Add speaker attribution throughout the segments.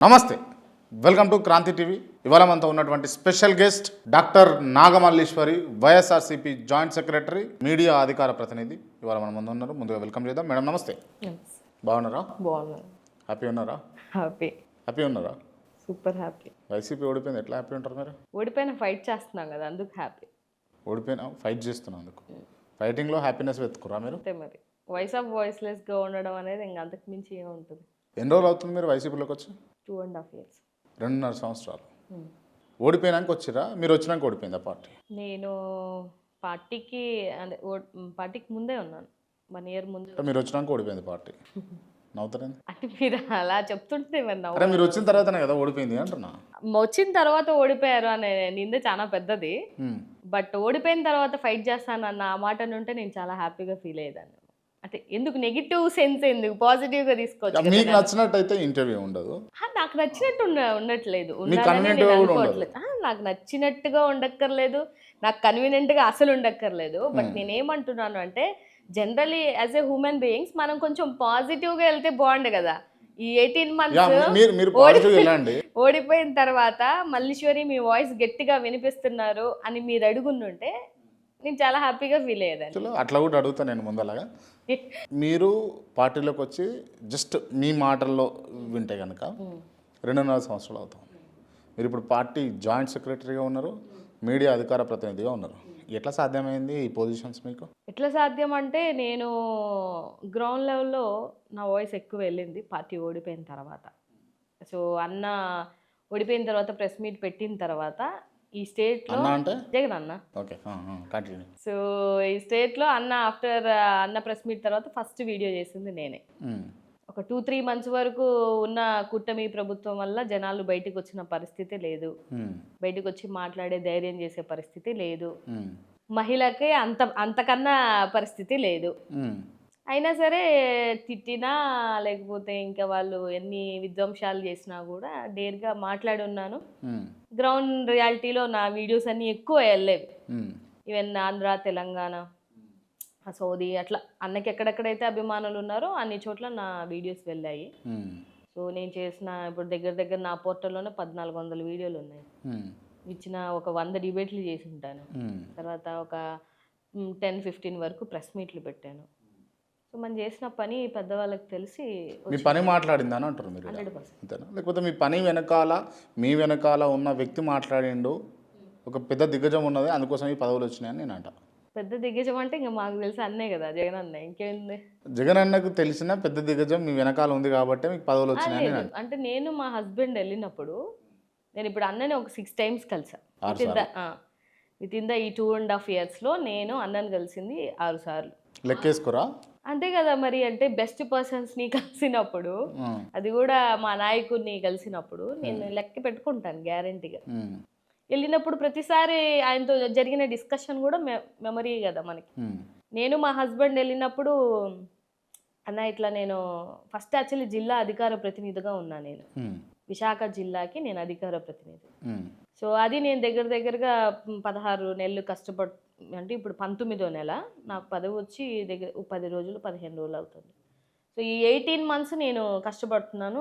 Speaker 1: నమస్తే, welcome to Kranti TV. ఇవాళ మనతో ఉన్నటువంటి special guest doctor Nagamalleswari, YSRCP joint secretary, media అధికార ప్రతినిధి. ఇవాళ మన ముందు ఉన్నారు. ముందుగా వెల్కమ్ చేద్దాం. మేడం నమస్తే. బాగున్నారా?
Speaker 2: బాగున్నాను.
Speaker 1: హ్యాపీ ఉన్నారా? హ్యాపీ ఉన్నారా?
Speaker 2: Super happy.
Speaker 1: వైసీపీ ఓడిపోయింది, ఎట్లా హ్యాపీ ఉంటారు మీరు?
Speaker 2: ఓడిపోయిన ఫైట్ చేస్తున్నాం కదా, అందుకు హ్యాపీ.
Speaker 1: ఓడిపోయినా ఫైట్ చేస్తున్నాం, అందుకు ఫైటింగ్లో హ్యాపీనెస్ వెతుకురా మీరు?
Speaker 2: అంతే మరి. వాయిస్లెస్గా ఉండడం అనేది ఇంకా అంతకు మించి ఏముంటుంది.
Speaker 1: ఎన్ని రోజులు అవుతుంది మీరు వైసీపీలోకి వచ్చి?
Speaker 2: 2.5 years.
Speaker 1: 2.5 సంవత్సరాలు. ఓడిపోయినాక వచ్చిరా? మీరు వచ్చినాక ఓడిపోయిందా పార్టీ?
Speaker 2: నేను పార్టీకి ముందే ఉన్నాను, 1 year ముందు.
Speaker 1: మీరు వచ్చినాక ఓడిపోయింది పార్టీ. నవ్వుతారండి
Speaker 2: అంటే మీరు అలా చెప్తుంటే మరి
Speaker 1: అరే మీరు వచ్చిన తర్వాతనే కదా ఓడిపోయింది అంటున్నా.
Speaker 2: వచ్చిన తర్వాత ఓడిపోయారు అనే నింద చాలా పెద్దది. బట్ ఓడిపోయిన తర్వాత ఫైట్ చేస్తానన్న ఆ మాట నుంటే నేను చాలా హ్యాపీగా ఫీల్ అయ్యేదాన్ని. అంటే ఎందుకు నెగిటివ్ సెన్స్, ఎందుకు పాజిటివ్గా తీసుకోవచ్చు.
Speaker 1: మీకు నచ్చినట్టయితే ఇంటర్వ్యూ ఉండదు.
Speaker 2: నాకు నచ్చినట్టు ఉండట్లేదు, నాకు నచ్చినట్టుగా ఉండక్కర్లేదు, నాకు కన్వీనియంట్గా అసలు ఉండక్కర్లేదు. బట్ నేనేమంటున్నాను అంటే generally as a human beings మనం కొంచెం పాజిటివ్గా వెళ్తే బాగుండు కదా. ఈ 18 months ఓడిపోయిన తర్వాత మల్లీశ్వరి మీ వాయిస్ గట్టిగా వినిపిస్తున్నారు అని మీరు అడుగుంటుంటే నేను చాలా హ్యాపీగా ఫీల్ అయ్యేదాన్ని.
Speaker 1: అట్లా కూడా అడుగుతా నేను ముందలాగా. మీరు పార్టీలోకి వచ్చి జస్ట్ మీ మాటల్లో వింటే కనుక 2.5 సంవత్సరాలు అవుతాం. మీరు ఇప్పుడు పార్టీ జాయింట్ సెక్రటరీగా ఉన్నారు, మీడియా అధికార ప్రతినిధిగా ఉన్నారు. ఎట్లా సాధ్యమైంది ఈ పొజిషన్స్ మీకు?
Speaker 2: ఎట్లా సాధ్యం అంటే నేను గ్రౌండ్ లెవెల్లో నా వాయిస్ ఎక్కువ వెళ్ళింది పార్టీ ఓడిపోయిన తర్వాత. సో అన్న ఓడిపోయిన తర్వాత ప్రెస్ మీట్ పెట్టిన తర్వాత ఈ స్టేట్లో జగన్ అన్న, సో ఈ స్టేట్లో అన్న ఆఫ్టర్ అన్న ప్రెస్ మీట్ తర్వాత ఫస్ట్ వీడియో చేసింది నేనే. ఒక 2-3 months వరకు ఉన్న కూటమి ప్రభుత్వం వల్ల జనాలు బయటకు వచ్చిన పరిస్థితి లేదు, బయటకు వచ్చి మాట్లాడే ధైర్యం చేసే పరిస్థితి లేదు, మహిళకి అంతకన్నా పరిస్థితి లేదు. అయినా సరే తిట్టినా లేకపోతే ఇంకా వాళ్ళు ఎన్ని విధ్వంసాలు చేసినా కూడా డేర్గా మాట్లాడి ఉన్నాను. గ్రౌండ్ రియాలిటీలో నా వీడియోస్ అన్నీ ఎక్కువ వెళ్ళేవి. ఈవెన్ ఆంధ్ర, తెలంగాణ, సౌదీ, అట్లా అన్నకి ఎక్కడెక్కడైతే అభిమానులు ఉన్నారో అన్ని చోట్ల నా వీడియోస్ వెళ్ళాయి. సో నేను చేసిన ఇప్పుడు దగ్గర నా పోర్టల్లోనే 1400 వీడియోలు ఉన్నాయి. ఇచ్చిన ఒక 100 డిబేట్లు చేసి ఉంటాను. తర్వాత ఒక 10-15 వరకు ప్రెస్ మీట్లు పెట్టాను. సో మనం చేసిన పని పెద్దవాళ్ళకి తెలిసి
Speaker 1: మీ పని మాట్లాడిందని అంటారు మీరు?
Speaker 2: 100%.
Speaker 1: లేకపోతే మీ పని వెనకాల మీ వెనకాల ఉన్న వ్యక్తి మాట్లాడిండు, ఒక పెద్ద దిగ్గజం ఉన్నది, అందుకోసం ఈ పదవులు వచ్చినాయని నేను అంట.
Speaker 2: పెద్ద దిగ్గజం అంటే ఇంకా మాకు తెలిసి అన్నే కదా, జగన్ అన్న. ఇంకేంది?
Speaker 1: జగన్ అన్నకు తెలిసిన పెద్ద దిగ్గజం మీ వెనకాల ఉంది కాబట్టి మీకు పదవులు వచ్చినాయని.
Speaker 2: అంటే నేను మా హస్బెండ్ వెళ్ళినప్పుడు నేను ఇప్పుడు అన్నని ఒక 6 times కలిసాను. విత్ ఇన్ ద ఈ 2.5 yearsలో నేను అన్నని కలిసింది 6 సార్లు.
Speaker 1: లెక్కేసుకోరా?
Speaker 2: అంతే కదా మరి. అంటే బెస్ట్ పర్సన్స్ని కలిసినప్పుడు, అది కూడా మా నాయకుడిని కలిసినప్పుడు నేను లెక్క పెట్టుకుంటాను గ్యారంటీగా. వెళ్ళినప్పుడు ప్రతిసారి ఆయనతో జరిగిన డిస్కషన్ కూడా మెమరీ కదా మనకి. నేను మా హస్బెండ్ వెళ్ళినప్పుడు అన్న ఇట్లా నేను ఫస్ట్ యాక్చువల్లీ జిల్లా అధికార ప్రతినిధిగా ఉన్నా. నేను విశాఖ జిల్లాకి నేను అధికార ప్రతినిధి. సో అది నేను దగ్గరగా 16 నెలలు కష్టపడు, అంటే ఇప్పుడు 19వ నెల నాకు పదవి వచ్చి 10 రోజులు 15 రోజులు అవుతుంది. సో ఈ 18 months నేను కష్టపడుతున్నాను.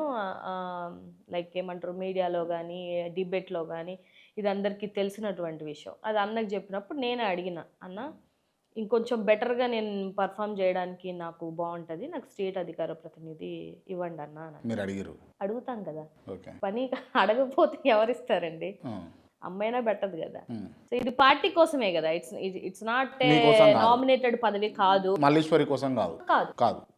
Speaker 2: లైక్ ఏమంటారు, మీడియాలో కానీ డిబేట్లో కానీ ఇది అందరికీ తెలిసినటువంటి విషయం. అది అన్నకు చెప్పినప్పుడు నేనే అడిగిన, అన్న ఇంకొంచెం బెటర్గా నేను పర్ఫామ్ చేయడానికి నాకు బాగుంటుంది, నాకు స్టేట్ అధికార ప్రతినిధి ఇవ్వండి అన్న.
Speaker 1: మీరు అడిగారు? అడుగుతాం
Speaker 2: కదా, పని అడగపోతే ఎవరిస్తారండి? అమ్మైనా పెట్టదు కదా. సో ఇది పార్టీ కోసమే కదా, ఇట్స్ నాట్ నామినేటెడ్ పదవి కాదు,
Speaker 1: మల్లీశ్వరి కోసం కాదు,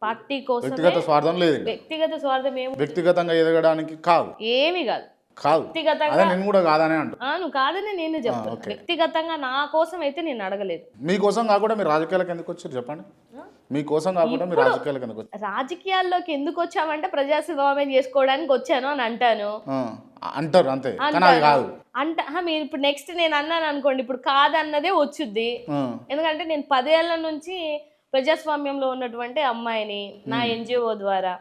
Speaker 2: పార్టీ కోసం.
Speaker 1: వ్యక్తిగత స్వార్థం లేదు,
Speaker 2: వ్యక్తిగత స్వార్థం
Speaker 1: వ్యక్తిగతంగా ఎదగడానికి కాదు,
Speaker 2: ఏమీ కాదు.
Speaker 1: వ్యక్తిగతంగా నేను కూడా కాదని
Speaker 2: నువ్వు కాదని నేను చెప్తాను. వ్యక్తిగతంగా నా కోసం అయితే నేను అడగలేదు.
Speaker 1: మీకోసం కాకుండా మీరు రాజకీయాలకు ఎందుకు వచ్చారు చెప్పండి? మీకోసం కాకుండా మీరు రాజకీయాలకు ఎందుకు వచ్చారు?
Speaker 2: రాజకీయాల్లోకి ఎందుకు వచ్చామంటే ప్రజాస్వామ్యం చేసుకోవడానికి వచ్చాను అని అంటారు
Speaker 1: అంతే. కాదు
Speaker 2: మీరు ఇప్పుడు నెక్స్ట్ నేను అన్నాను అనుకోండి, ఇప్పుడు కాదన్నదే వచ్చుద్ది. ఎందుకంటే నేను 10 ఏళ్ల నుంచి ప్రజాస్వామ్యంలో ఉన్నటువంటి అమ్మాయిని నా NGO ద్వారా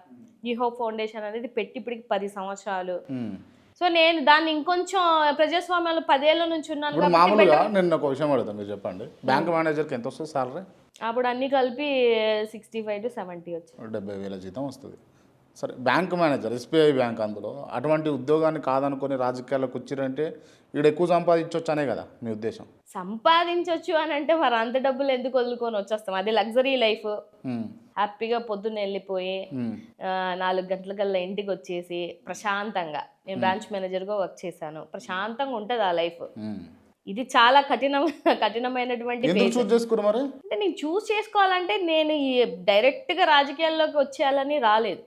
Speaker 2: ఈ హోప్ ఫౌండేషన్ అనేది పెట్టి ఇప్పటికి 10 సంవత్సరాలు. సో నేను దాన్ని ఇంకొంచెం ప్రజాస్వామ్యంలో 10 ఏళ్ల నుంచి ఉన్నాను.
Speaker 1: మామూలుగా నేను ఒక విషయం అడుగుతాను, మీరు చెప్పండి. బ్యాంక్ మేనేజర్కి ఎంత వస్తుంది సాలరీ?
Speaker 2: అప్పుడు అన్ని కలిపి 65 to 70 వచ్చింది.
Speaker 1: 70,000 జీతం వస్తుంది. సరే బ్యాంక్ మేనేజర్ ఎస్బీఐ బ్యాంక్ అందులో అటువంటి ఉద్యోగాన్ని కాదనుకొని రాజకీయాల్లోకి వచ్చిరంటే ఈడ ఎక్కువ సంపాదించవచ్చు అనే కదా మీ ఉద్దేశం?
Speaker 2: సంపాదించవచ్చు అని అంటే మరి అంత డబ్బులు ఎందుకు వదులుకొని వచ్చేస్తాం? అది లగ్జరీ లైఫ్.
Speaker 1: ఉమ్,
Speaker 2: హ్యాపీగా పొద్దున్న వెళ్ళిపోయి
Speaker 1: ఉమ్,
Speaker 2: 4 గంటలకల్లా ఇంటికి వచ్చేసి ప్రశాంతంగా, నేను బ్రాంచ్ మేనేజర్గా వర్క్ చేశాను, ప్రశాంతంగా ఉంటుంది ఆ లైఫ్.
Speaker 1: ఉమ్.
Speaker 2: ఇది చాలా కఠినమైనటువంటి
Speaker 1: ఎందుకు
Speaker 2: phase.
Speaker 1: చూస్ చేసుకున్నారు మరి?
Speaker 2: అంటే నేను చూస్ చేసుకోవాలంటే నేను ఈ డైరెక్ట్గా రాజకీయాల్లోకి వచ్చేయాలని రాలేదు.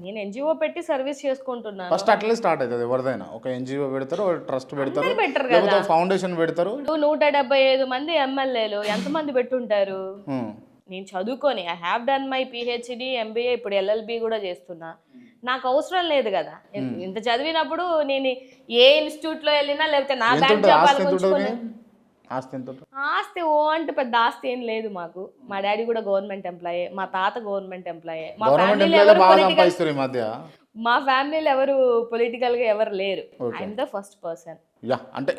Speaker 2: నేను ఎన్జిఓ పెట్టి సర్వీస్ చేసుకుంటున్నాను.
Speaker 1: ఫస్ట్ అట్లే స్టార్ట్ అవుతుంది ఎవరిదైనా. ఒక ఎన్జిఓ పెడతారు, ఒక ట్రస్ట్ పెడతారు,
Speaker 2: అందరూ పెట్టరు
Speaker 1: లేకపోతే
Speaker 2: కదా.
Speaker 1: ఒక ఫౌండేషన్ పెడతారు.
Speaker 2: ఇప్పుడు 175 మంది ఎమ్మెల్యేలు ఎంతమంది పెట్టుంటారు?
Speaker 1: ఉమ్,
Speaker 2: నేను చదువుకొని I have done my PhD, MBA, ఇప్పుడు ఎల్ఎల్బి కూడా చేస్తున్నా. నాకు అవసరం లేదు కదా. ఇంత చదివినప్పుడు నేను ఏ ఇన్స్టిట్యూట్లో వెళ్ళినా లేకపోతే నా
Speaker 1: ఎంత
Speaker 2: బ్యాంక్
Speaker 1: ఉంటుంది
Speaker 2: జాబ్
Speaker 1: ఆస్తి? ఎంత ఉంటుంది ఆస్తి? ఎంత ఉంటుంది?
Speaker 2: ఆస్తి అంటే పెద్ద ఆస్తి ఏం లేదు మాకు. మా డాడీ కూడా గవర్నమెంట్ ఎంప్లాయే, మా తాత గవర్నమెంట్ ఎంప్లాయే.
Speaker 1: గవర్నమెంట్ ఎంప్లాయీలో బాగా సంపాదిస్తారు ఈ మధ్య.
Speaker 2: మా ఫ్యామిలీలో ఎవరు పొలిటికల్ గా ఎవరు లేరు. I'm the first person.
Speaker 1: Yeah, అంటే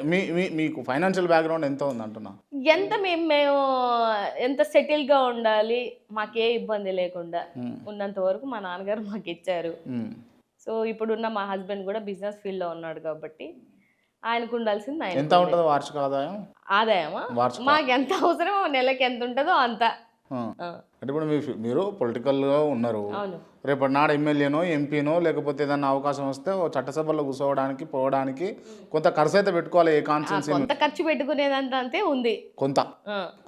Speaker 1: మీకు ఫైనాన్షియల్ బ్యాక్గ్రౌండ్ ఎంత ఉంది అంటున్నా?
Speaker 2: మేము ఎంత సెటిల్ గా ఉండాలి, మాకే ఇబ్బంది లేకుండా ఉన్నంత వరకు మా నాన్నగారు మాకు ఇచ్చారు. సో ఇప్పుడున్న మా హస్బెండ్ కూడా బిజినెస్ ఫీల్డ్ లో ఉన్నాడు కాబట్టి ఆయనకు ఉండాల్సింది ఆయన.
Speaker 1: ఎంత ఉంటుంది వార్షిక ఆదాయం?
Speaker 2: ఆదాయమా మాకు ఎంత అవసరమో, నెలకి ఎంత ఉంటుందో అంత.
Speaker 1: అంటే ఇప్పుడు మీరు పొలిటికల్గా ఉన్నారు,
Speaker 2: అవును.
Speaker 1: రేపటి నాడు ఎమ్మెల్యేనో ఎంపీనో లేకపోతే ఏదన్నా అవకాశం వస్తే ఓ చట్టసభలో కూర్చోవడానికి పోవడానికి కొంత ఖర్చు అయితే పెట్టుకోవాలి. ఏ కాన్స్టిట్యున్సీ
Speaker 2: కొంత ఖర్చు పెట్టుకునేదంత అంతే ఉంది.
Speaker 1: కొంత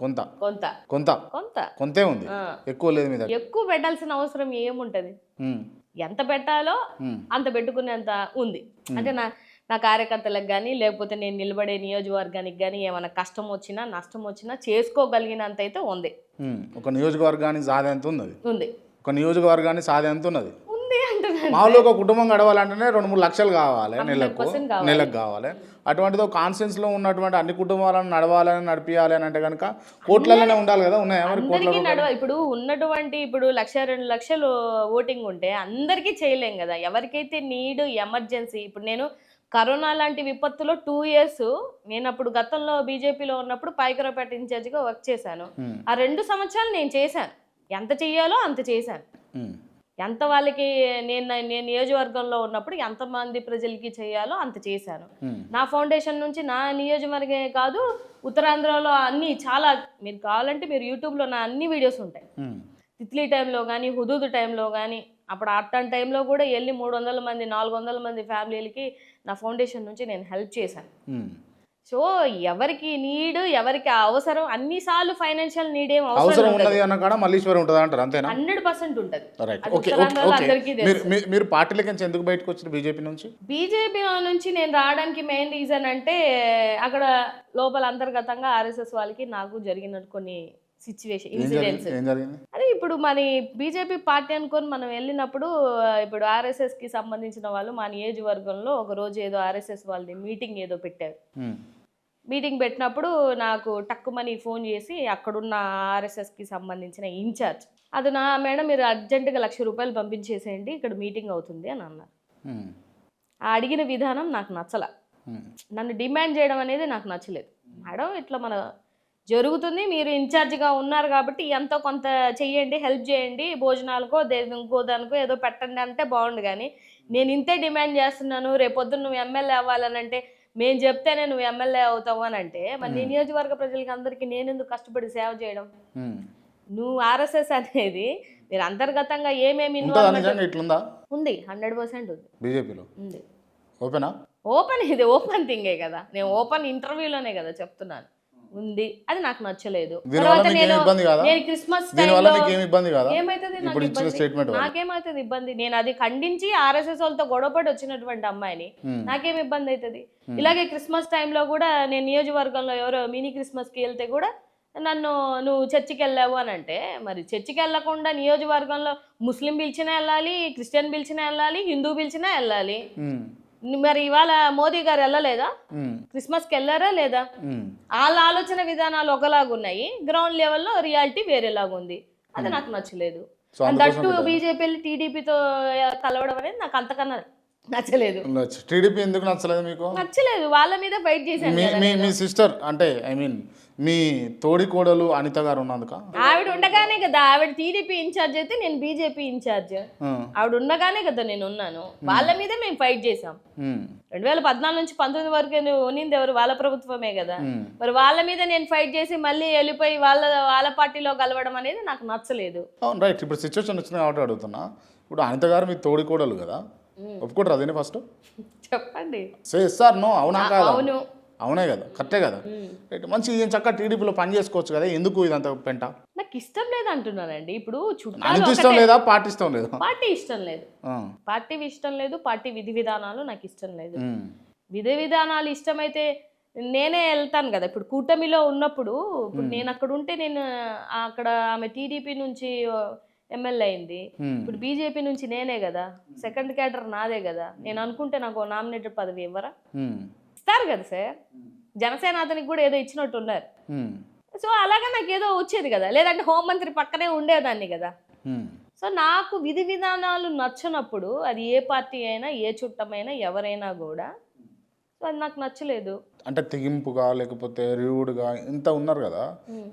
Speaker 1: కొంత
Speaker 2: కొంత
Speaker 1: కొంత
Speaker 2: కొంత
Speaker 1: కొంతే ఉంది, ఎక్కువ లేదు మీద.
Speaker 2: ఎక్కువ పెట్టాల్సిన అవసరం ఏముంటది? ఎంత పెట్టాలో అంత పెట్టుకునేంత ఉంది. అంటే నా కార్యకర్తలకు కానీ లేకపోతే నేను నిలబడే నియోజకవర్గానికి కానీ ఏమైనా కష్టం వచ్చినా నష్టం వచ్చినా చేసుకోగలిగినంత అయితే ఉంది.
Speaker 1: ఒక నియోజకవర్గానికి సాధ ఎంత ఉన్నది?
Speaker 2: ఉంది.
Speaker 1: ఒక నియోజకవర్గానికి సాధ ఎంత ఉన్నది?
Speaker 2: ఉంది అంటున్నాను.
Speaker 1: మామూలుగా ఒక కుటుంబం గడవాలంటేనే 2-3 లక్షలు కావాలి నెలకు కావాలి. అటువంటిది ఒక కాన్స్టిట్యున్సీలో ఉన్నటువంటి అన్ని కుటుంబాలను నడిపియాలి అని అంటే కనుక కోట్లలోనే ఉండాలి కదా. ఉన్నాయా మరి కోట్ల?
Speaker 2: ఇప్పుడు ఉన్నటువంటి 1-2 లక్షలు ఓటింగ్ ఉంటే అందరికీ చేయలేం కదా. ఎవరికైతే నీడ్ ఎమర్జెన్సీ. ఇప్పుడు నేను కరోనా లాంటి విపత్తులో 2 years నేను అప్పుడు గతంలో బీజేపీలో ఉన్నప్పుడు పాయకరావుపేట ఇన్ఛార్జిగా వర్క్ చేశాను. ఆ 2 సంవత్సరాలు నేను చేశాను. ఎంత చెయ్యాలో అంత చేశాను. ఎంత వాళ్ళకి నేను నియోజకవర్గంలో ఉన్నప్పుడు ఎంతమంది ప్రజలకి చేయాలో అంత చేశాను. నా ఫౌండేషన్ నుంచి నా నియోజకవర్గమే కాదు, ఉత్తరాంధ్రలో అన్ని చాలా, మీరు కావాలంటే మీరు యూట్యూబ్లో నా అన్ని వీడియోస్ ఉంటాయి. తిత్లీ టైంలో కానీ, హుదూద్ టైంలో కానీ, అప్పుడు అట్టన్ టైంలో కూడా వెళ్ళి 300 మంది 400 మంది ఫ్యామిలీలకి నా ఫౌండేషన్ నుంచి నేను హెల్ప్ చేశాను. సో ఎవరికి నీడ్, ఎవరికి అవసరం, అన్నిసార్లు ఫైనాన్షియల్ నీడ్ ఏం అవసరం
Speaker 1: ఉన్నది అన్న కాడ మల్లీశ్వరం ఉంటుంది అంటారు, అంతేనా?
Speaker 2: 100% ఉంటుంది.
Speaker 1: మీరు పార్టీలకి నుంచి ఎందుకు బయటకు వచ్చారు బీజేపీ నుంచి?
Speaker 2: బీజేపీ నుంచి నేను రావడానికి మెయిన్ రీజన్ అంటే అక్కడ లోపల అంతర్గతంగా ఆర్ఎస్ఎస్ వాళ్ళకి నాకు జరిగిన కొన్ని ఇన్సిడెంట్స్. అదే ఇప్పుడు మరి బీజేపీ పార్టీ అనుకొని మనం వెళ్ళినప్పుడు, ఇప్పుడు ఆర్ఎస్ఎస్ కి సంబంధించిన వాళ్ళు మా నియోజకవర్గంలో ఒక రోజు ఏదో ఆర్ఎస్ఎస్ వాళ్ళది మీటింగ్ ఏదో పెట్టారు. మీటింగ్ పెట్టినప్పుడు నాకు టక్కుమని ఫోన్ చేసి అక్కడున్న ఆర్ఎస్ఎస్కి సంబంధించిన ఇన్ఛార్జ్, అది మేడం మీరు అర్జెంటుగా ₹1,00,000 పంపించేసేయండి, ఇక్కడ మీటింగ్ అవుతుంది అని అన్నారు. ఆ అడిగిన విధానం నాకు నచ్చల. నన్ను డిమాండ్ చేయడం అనేది నాకు నచ్చలేదు. మేడం ఇట్లా మన జరుగుతుంది, మీరు ఇన్ఛార్జిగా ఉన్నారు కాబట్టి ఎంతో కొంత చెయ్యండి, హెల్ప్ చేయండి, భోజనాలకో ఇంకో దానికో ఏదో పెట్టండి అంటే బాగుండు. కానీ నేను ఇంతే డిమాండ్ చేస్తున్నాను, రేపొద్దున నువ్వు ఎమ్మెల్యే అవ్వాలనంటే మేము చెప్తేనే నువ్వు ఎమ్మెల్యే అవుతావు అని అంటే మరి నీ నియోజకవర్గ ప్రజలకి అందరికీ నేను ఎందుకు కష్టపడి సేవ చేయడం? నువ్వు ఆర్ఎస్ఎస్ అనేది మీరు అంతర్గతంగా ఏమేమి ఉంది 100% ఉంది బీజేపీలో ఉంది. ఓపెన్ ఇది ఓపెన్ థింగే కదా, నేను ఓపెన్ ఇంటర్వ్యూలోనే కదా చెప్తున్నాను. ఉంది, అది నాకు నచ్చలేదు. నేను క్రిస్మస్ నాకేమైతుంది ఇబ్బంది? నేను అది ఖండించి ఆర్ఎస్ఎస్ వాళ్ళతో గొడవపడి వచ్చినటువంటి అమ్మాయిని, నాకేం ఇబ్బంది అవుతుంది? ఇలాగే క్రిస్మస్ టైంలో కూడా నేను నియోజకవర్గంలో ఎవరో మినీ క్రిస్మస్కి వెళ్తే కూడా నన్ను నువ్వు చర్చికి వెళ్ళావు అని అంటే, మరి చర్చికి వెళ్ళకుండా నియోజకవర్గంలో ముస్లిం పిలిచినా వెళ్ళాలి, క్రిస్టియన్ పిలిచినా వెళ్ళాలి, హిందూ పిలిచినా వెళ్ళాలి. మరి ఇవాళ మోదీ గారు వెళ్ళలేదా? క్రిస్మస్కి వెళ్ళారా లేదా? వాళ్ళ ఆలోచన విధానాలు ఒకలాగున్నాయి, గ్రౌండ్ లెవెల్లో రియాలిటీ వేరేలాగా ఉంది. అది నాకు నచ్చలేదు. దట్టు బీజేపీ టీడీపీతో కలవడం అనేది నాకు అంతకన్నా నచ్చలేదు.
Speaker 1: టీడీపీ ఎందుకు నచ్చలేదు మీకు?
Speaker 2: నచ్చలేదు, వాళ్ళ మీద ఫైట్ చేశాను
Speaker 1: మీ
Speaker 2: కదా
Speaker 1: మీ
Speaker 2: నేను.
Speaker 1: మీ సిస్టర్ అంటే ఐ మీన్ మీ తోడి కోడలు అనిత గారు ఉన్నందుక
Speaker 2: ఆవిడ ఉండగానే కదా, ఆవిడ టీడీపీ ఇన్ఛార్జ్ అయితే నేను బీజేపీ ఇన్ఛార్జ్. ఆవిడ ఉండగానే కదా నేను ఉన్నాను. వాళ్ళ మీదే మేము ఫైట్ చేసాం. 2014 నుంచి 19 వరకు ఉన్నింది ఎవరు? వాళ్ళ ప్రభుత్వమే కదా. మరి వాళ్ళ మీద నేను ఫైట్ చేసి మళ్ళీ వెళ్ళిపోయి వాళ్ళ పార్టీలో కలవడం అనేది నాకు నచ్చలేదు.
Speaker 1: అవును రైట్. ఇప్పుడు సిచ్యువేషన్ వచ్చింది కాబట్టి అడుగుతున్నా. ఇప్పుడు అనిత గారు మీ తోడి కోడలు కదా, ఒప్పుకుంటారు అదేనే ఫస్ట్
Speaker 2: చెప్పండి.
Speaker 1: సార్ నో అవునా కాదా?
Speaker 2: అవును.
Speaker 1: అవునే కదా, కరెక్టే కదా. రైట్. మంచి ఏం చక్కగా టీడీపీలో పని చేసుకోవచ్చు కదా, ఎందుకు ఇదంతా పెంట?
Speaker 2: నాకు ఇష్టం లేదు అంటున్నానండి. ఇప్పుడు
Speaker 1: అనిత ఇష్టం లేదా, పార్టీ ఇష్టం లేదా?
Speaker 2: పార్టీ ఇష్టం లేదు, పార్టీ ఇష్టం లేదు, పార్టీ విధి విధానాలు నాకు ఇష్టం లేదు. విధి విధానాలు ఇష్టమైతే నేనే వెళ్తాను కదా. ఇప్పుడు కూటమిలో ఉన్నప్పుడు ఇప్పుడు నేను అక్కడ ఉంటే నేను అక్కడ ఆమె టీడీపీ నుంచి ఎమ్మెల్యే అయింది. ఇప్పుడు బీజేపీ నుంచి నేనే కదా, సెకండ్ క్యాడర్ నాదే కదా. నేను అనుకుంటే నాకు నామినేటెడ్ పదవి ఇవ్వరా? ఇస్తారు కదా సార్. జనసేన అతనికి కూడా ఏదో ఇచ్చినట్టు ఉన్నారు. సో అలాగా నాకు ఏదో వచ్చేది కదా, లేదంటే హోంమంత్రి పక్కనే ఉండేదాన్ని కదా. సో నాకు విధి విధానాలు నచ్చనప్పుడు అది ఏ పార్టీ అయినా ఏ చుట్టమైనా ఎవరైనా కూడా సో అది నాకు నచ్చలేదు.
Speaker 1: అంటే తెగింపుగా లేకపోతే రూడ్గా ఇంత ఉన్నారు కదా,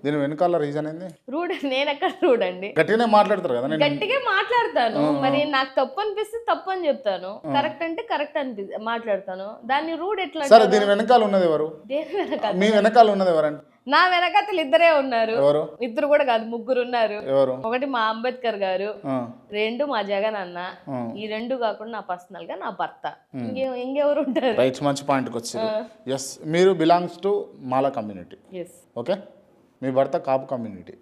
Speaker 1: దీని వెనకాల రీజన్ ఏంది?
Speaker 2: రూడ్ నేను ఎక్కడ రూడ్ అండి?
Speaker 1: గట్టిగానే మాట్లాడతారు కదా. నేను
Speaker 2: గట్టిగా మాట్లాడతాను, మరి నాకు తప్పు అనిపిస్తే తప్పు అని చెప్తాను, కరెక్ట్ అంటే కరెక్ట్ మాట్లాడతాను. దాన్ని రూడ్ ఎట్లా?
Speaker 1: సరే దీని వెనకాల ఉన్నది ఎవరు?
Speaker 2: దేని వెనకాల?
Speaker 1: మీ వెనకాల ఉన్నది ఎవరండి?
Speaker 2: నా వెనకాతలు ఇద్దరే ఉన్నారు.
Speaker 1: ఎవరు?
Speaker 2: ఇద్దరు కూడా కాదు, ముగ్గురు ఉన్నారు.
Speaker 1: ఎవరు?
Speaker 2: ఒకటి మా అంబేద్కర్ గారు, రెండు మా జగన్ అన్న, ఈ రెండు కాకుండా నా పర్సనల్ గా నా భర్త. ఇంకెవరు ఉంటారు?
Speaker 1: రైట్, మంచి పాయింట్కి వచ్చారు. ఎస్, మీరు belongs to Mala community. Okay, మీ భర్త కాపు కమ్యూనిటీ.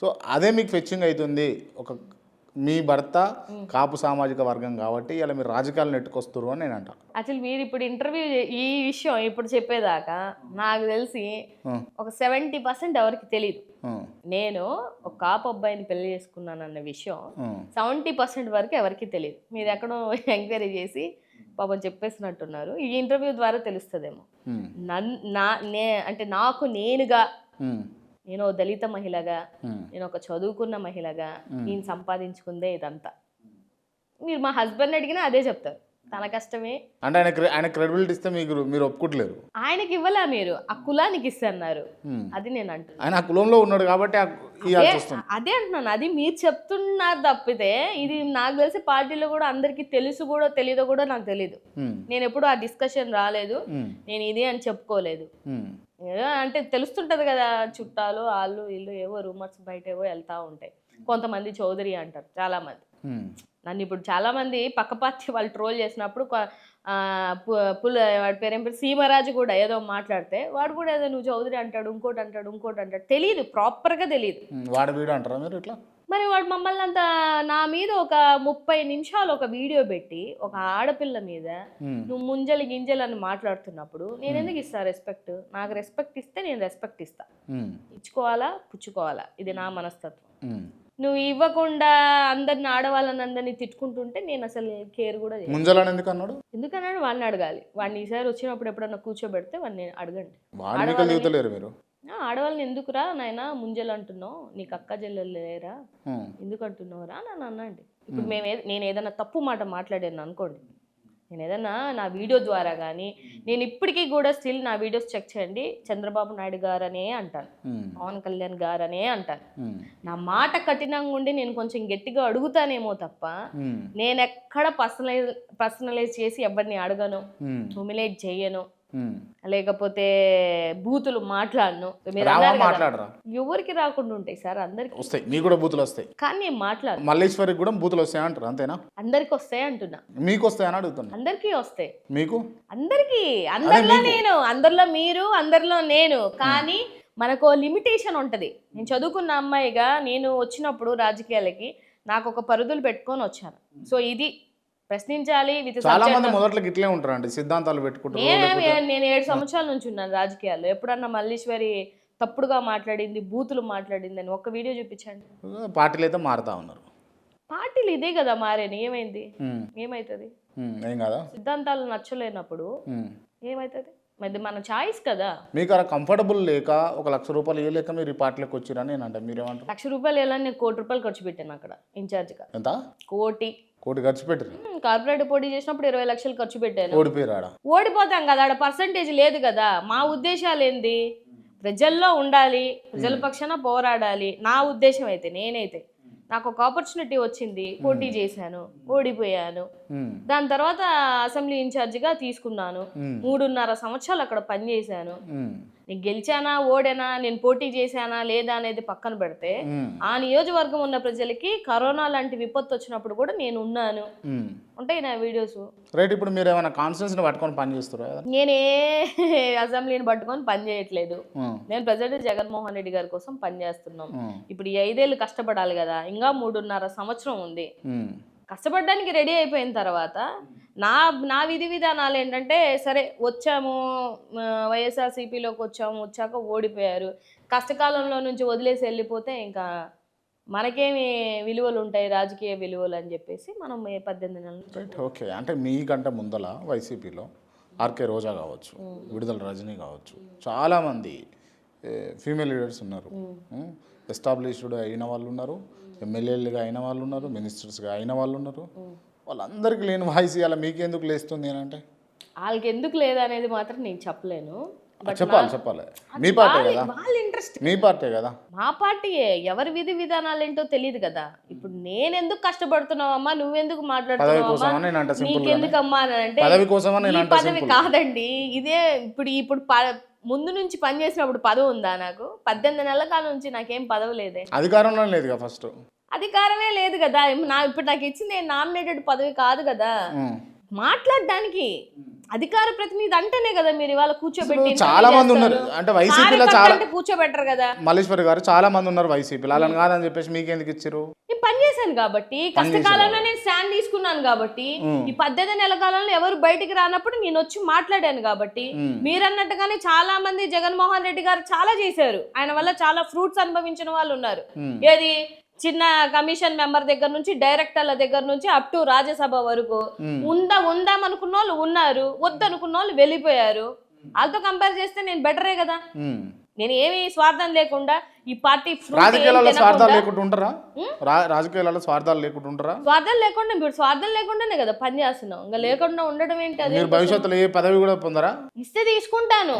Speaker 1: సో అదే మీకు ఫెచ్చింగ్ అవుతుంది. ఒక మీ భర్త కాపు సామాజిక వర్గం కాబట్టి ఇలా మీరు రాజకీయాలు నెట్టుకొస్తారు అని నేను అంటాను.
Speaker 2: అసలు మీరు ఇప్పుడు ఇంటర్వ్యూ ఈ విషయం ఇప్పుడు చెప్పేదాకా నాకు తెలిసి ఒక 70% ఎవరికి తెలియదు. నేను ఒక కాపు అబ్బాయిని పెళ్లి చేసుకున్నాను అన్న విషయం 70% వరకు ఎవరికి తెలియదు. మీరు ఎక్కడో ఎంక్వైరీ చేసి పాపం చెప్పేసినట్టున్నారు. ఈ ఇంటర్వ్యూ ద్వారా తెలుస్తుందేమో. అంటే నాకు నేనుగా, నేను దళిత మహిళగా, నేను ఒక చదువుకున్న మహిళగా నేను సంపాదించుకుందే ఇదంతా. మీరు మా హస్బెండ్ అడిగినా అదే చెప్తారు, తన కష్టమే.
Speaker 1: అంటే ఆయన క్రెడిబిలిటీ ఇస్తే మీరు ఒప్పుకోవట్లేదు.
Speaker 2: ఆయనకి ఇవ్వలా, మీరు ఆ కులానికి ఇస్తున్నారు. అది నేను అంటున్నాను.
Speaker 1: ఆయన ఆ కులంలో ఉన్నాడు కాబట్టి
Speaker 2: అదే అంటున్నాను. అది మీరు చెప్తున్నారు తప్పితే ఇది నాకు తెలిసి పార్టీలో కూడా అందరికి తెలుసు కూడా తెలియదో కూడా నాకు తెలీదు. నేను ఎప్పుడు ఆ డిస్కషన్ రాలేదు, నేను ఇది అని చెప్పుకోలేదు. అంటే తెలుస్తుంటది కదా, చుట్టాలు వాళ్ళు వీళ్ళు ఏవో రూమర్స్ బయట ఏవో వెళ్తా ఉంటాయి. కొంతమంది చౌదరి అంటారు చాలా మంది. నన్ను ఇప్పుడు చాలా మంది పక్క పార్టీ వాళ్ళు ట్రోల్ చేసినప్పుడు వాడి పేరేం పేరు సీమరాజు కూడా ఏదో మాట్లాడితే వాడు కూడా ఏదో నువ్వు చౌదరి అంటాడు, ఇంకోటి అంటాడు. తెలియదు, ప్రాపర్గా తెలియదు.
Speaker 1: వాడు వీడు అంటారా మీరు ఇట్లా?
Speaker 2: మరి వాడు మమ్మల్ని అంతా నా మీద ఒక 30 నిమిషాలు ఒక వీడియో పెట్టి ఒక ఆడపిల్ల మీద నువ్వు ముంజలు గింజలు అని మాట్లాడుతున్నప్పుడు నేను ఎందుకు ఇస్తా రెస్పెక్ట్? నాకు రెస్పెక్ట్ ఇస్తే నేను రెస్పెక్ట్ ఇస్తా. ఇచ్చుకోవాలా పుచ్చుకోవాలా, ఇది నా మనస్తత్వం. నువ్వు ఇవ్వకుండా అందరిని ఆడవాళ్ళని అందరినీ తిట్టుకుంటుంటే నేను అసలు కేర్ కూడా
Speaker 1: ముంజలని ఎందుకన్నాడు?
Speaker 2: ఎందుకన్నాడు వాడిని అడగాలి. వాడిని ఈసారి వచ్చినప్పుడు ఎప్పుడన్నా కూర్చోబెడితే వాడిని అడగండి. ఆడవాళ్ళని ఎందుకురా నాయన ముంజలు అంటున్నావు, నీకు అక్క చెల్లెలు లేరా, ఎందుకు అంటున్నావురా నన్ను అనండి. ఇప్పుడు నేను ఏదైనా తప్పు మాట మాట్లాడాను అనుకోండి, నేను ఏదైనా నా వీడియో ద్వారా కానీ, నేను ఇప్పటికీ కూడా స్టిల్ నా వీడియోస్ చెక్ చేయండి, చంద్రబాబు నాయుడు గారనే అంటాను, పవన్ కళ్యాణ్ గారనే అంటాను. నా మాట కఠినంగా ఉండి నేను కొంచెం గట్టిగా అడుగుతానేమో తప్ప నేను ఎక్కడ పర్సనలైజ్ చేసి ఎవరిని అడగను, హ్యూమిలేట్ చేయను, లేకపోతే బూతులు మాట్లాడను. ఎవరికి రాకుండా ఉంటాయి సార్, అందరికి
Speaker 1: వస్తాయి. మీకు కూడా బూతులు వస్తాయి
Speaker 2: కానీ నేను మాట్లాడు.
Speaker 1: మల్లేశ్వరికి కూడా బూతులు వస్తాయి అంటారు, అంతేనా?
Speaker 2: అందరికి వస్తాయి అంటున్నా.
Speaker 1: మీకు వస్తాయని అడుగుతున్నా.
Speaker 2: అందరికీ వస్తాయి.
Speaker 1: మీకు?
Speaker 2: అందరికీ. అందరిలో నేను, అందరిలో మీరు, అందరిలో నేను. కానీ మనకు లిమిటేషన్ ఉంటది. నేను చదువుకున్న అమ్మాయిగా నేను వచ్చినప్పుడు రాజకీయాలకి నాకు ఒక పరిధులు పెట్టుకొని వచ్చాను. సో ఇది ప్రశ్నించాలి.
Speaker 1: చాలా మంది మొదట్లో ఇట్లే ఉంటారండి, సిద్ధాంతాలు పెట్టుకుంటారు.
Speaker 2: నేను 7 సంవత్సరాల నుంచి ఉన్నాను రాజకీయాల్లో. ఎప్పుడన్నా మల్లీశ్వరి తప్పుడుగా మాట్లాడింది, బూతులు మాట్లాడింది అని ఒక్క వీడియో చూపించండి.
Speaker 1: పార్టీలు అయితే మారుతా ఉన్నారు.
Speaker 2: పార్టీలు ఇదే కదా మారేని. ఏమైంది? ఏమైతుంది?
Speaker 1: ఏం కదా.
Speaker 2: సిద్ధాంతాలు నచ్చలేనప్పుడు ఏమైతుంది? మరి మన చాయిస్ కదా.
Speaker 1: మీకు అలా కంఫర్టబుల్ లేక 1 లక్ష రూపాయలు ఇవ్వలేక మీరు ఈ పార్టీలోకి వచ్చిరని నేను అంటే మీరేమంటారు?
Speaker 2: 1 లక్ష రూపాయలు ఎలా? నేను 1 కోటి రూపాయలు ఖర్చు పెట్టాను అక్కడ ఇన్ఛార్జ్గా.
Speaker 1: ఎంత?
Speaker 2: 1 కోటి.
Speaker 1: కోటి ఖర్చు పెట్టరు,
Speaker 2: కార్పొరేట్ పోటీ చేసినప్పుడు 20 లక్షలు ఖర్చు పెట్టాను.
Speaker 1: ఓడిపోయారు.
Speaker 2: ఓడిపోతాం కదా, ఆడ పర్సంటేజ్ లేదు కదా. మా ఉద్దేశాలు ఏంది, ప్రజల్లో ఉండాలి, ప్రజల పక్షాన పోరాడాలి. నా ఉద్దేశం అయితే, నేనైతే నాకు ఒక ఆపర్చునిటీ వచ్చింది, పోటీ చేశాను, ఓడిపోయాను. దాని తర్వాత అసెంబ్లీ ఇన్ఛార్జిగా తీసుకున్నాను. 3.5 సంవత్సరాలు అక్కడ పనిచేశాను. నేను గెలిచానా ఓడానా, నేను పోటీ చేశానా లేదా అనేది పక్కన పెడితే, ఆ నియోజకవర్గం ఉన్న ప్రజలకి కరోనా లాంటి విపత్తు వచ్చినప్పుడు కూడా నేను ఉన్నాను. ఉంటాయి నా వీడియోస్.
Speaker 1: రైట్. ఇప్పుడు మీరు ఏమైనా కాన్స్టిట్యూన్సీని పట్టుకొని పని చేస్తారా?
Speaker 2: నేనే అసెంబ్లీని పట్టుకొని పని చేయట్లేదు. నేను ప్రెసిడెంట్ జగన్మోహన్ రెడ్డి గారి కోసం పని చేస్తున్నాం. ఇప్పుడు ఈ 5 ఏళ్ళు కష్టపడాలి కదా, ఇంకా 3.5 సంవత్సరం ఉంది. కష్టపడడానికి రెడీ అయిపోయిన తర్వాత నా విధి విధానాలు ఏంటంటే, సరే వచ్చాము వైఎస్ఆర్సీపీలోకి వచ్చాక ఓడిపోయారు, కష్టకాలంలో నుంచి వదిలేసి వెళ్ళిపోతే ఇంకా మనకేమి విలువలు ఉంటాయి, రాజకీయ విలువలు అని చెప్పేసి మనం 18 నెలలు.
Speaker 1: రైట్. ఓకే. అంటే మీకంటే ముందల వైసీపీలో ఆర్కే రోజా కావచ్చు, విడుదల రజనీ కావచ్చు, చాలామంది ఫీమేల్ లీడర్స్ ఉన్నారు. ఎస్టాబ్లిష్డ్ అయిన వాళ్ళు ఉన్నారు, ఎమ్మెల్యేలుగా అయిన వాళ్ళు ఉన్నారు, మినిస్టర్స్గా అయిన వాళ్ళు ఉన్నారు. వాళ్ళందరికీ లేని వాయిస్ ఇవాళ మీకెందుకు లేస్తుంది అని అంటే,
Speaker 2: వాళ్ళకి ఎందుకు లేదనేది మాత్రం నేను చెప్పలేను.
Speaker 1: చెప్పాలి. మీ పార్టీ కదా,
Speaker 2: వాళ్ళ ఇంట్రెస్ట్.
Speaker 1: మీ పార్టీ కదా.
Speaker 2: మా పార్టీయే. ఎవరి విధి విధానాలు ఏంటో తెలియదు కదా. ఇప్పుడు నేను ఎందుకు కష్టపడుతున్నావమ్మా, నువ్వెందుకు మాట్లాడుతున్నావమ్మా, నీకెందుకమ్మా అని అంటే, ఈ పదవి కాదండి ఇదే. ఇప్పుడు ముందు నుంచి పని చేసినప్పుడు పదవి ఉందా నాకు? 18 నెలల కాలం నుంచి నాకేం పదవి లేదే.
Speaker 1: అధికారంలో లేదు. ఫస్ట్
Speaker 2: అధికారమే లేదు కదా. ఇప్పుడు నాకు ఇచ్చింది నామినేటెడ్ పదవి కాదు కదా. మాట్లాడడానికి అధికార ప్రతినిధి అంటేనే కదా మీరు ఇవాళ కూర్చోబెట్టి.
Speaker 1: చాలా మంది ఉన్నారు అంటే వైసీపీలో, చాలా
Speaker 2: కూర్చోబెట్టరు కదా.
Speaker 1: మల్లేశ్వరి గారు చాలా మంది ఉన్నారు వైసీపీలో, అలా కాదని చెప్పేసి మీకు ఎందుకు ఇచ్చారు?
Speaker 2: నేను పని చేశాను కాబట్టి, కష్టకాలంలో నేను స్టాండ్ తీసుకున్నాను కాబట్టి, ఈ 18 నెలల కాలంలో ఎవరు బయటికి రానప్పుడు నేను వచ్చి మాట్లాడాను కాబట్టి. మీరన్నట్టుగానే చాలా మంది జగన్మోహన్ రెడ్డి గారు చాలా చేశారు, ఆయన వల్ల చాలా ఫ్రూట్స్ అనుభవించిన వాళ్ళు ఉన్నారు. ఏది చిన్న కమిషన్ మెంబర్ దగ్గర నుంచి డైరెక్టర్ల దగ్గర నుంచి అప్ టు రాజ్యసభ వరకు ఉందామనుకున్న వాళ్ళు ఉన్నారు, వద్దనుకున్న వాళ్ళు వెళ్ళిపోయారు. వాళ్ళతో కంపేర్ చేస్తే నేను బెటరే కదా. నేను ఏమి స్వార్థం లేకుండా ఈ పార్టీ
Speaker 1: రాజకీయాలలో స్వార్థాలు లేకుండా ఉంటారా? రాజకీయాలలో స్వార్థాలు లేకుండా ఉంటారా?
Speaker 2: స్వార్థం లేకుండా, ఇప్పుడు స్వార్థం లేకుండానే కదా పని చేస్తున్నాం. ఇంకా లేకుండా ఉండడం ఏంటి? అది
Speaker 1: మీరు భవిష్యత్తులో ఏ పదవి కూడా పొందరా?
Speaker 2: ఇస్తే తీసుకుంటాను.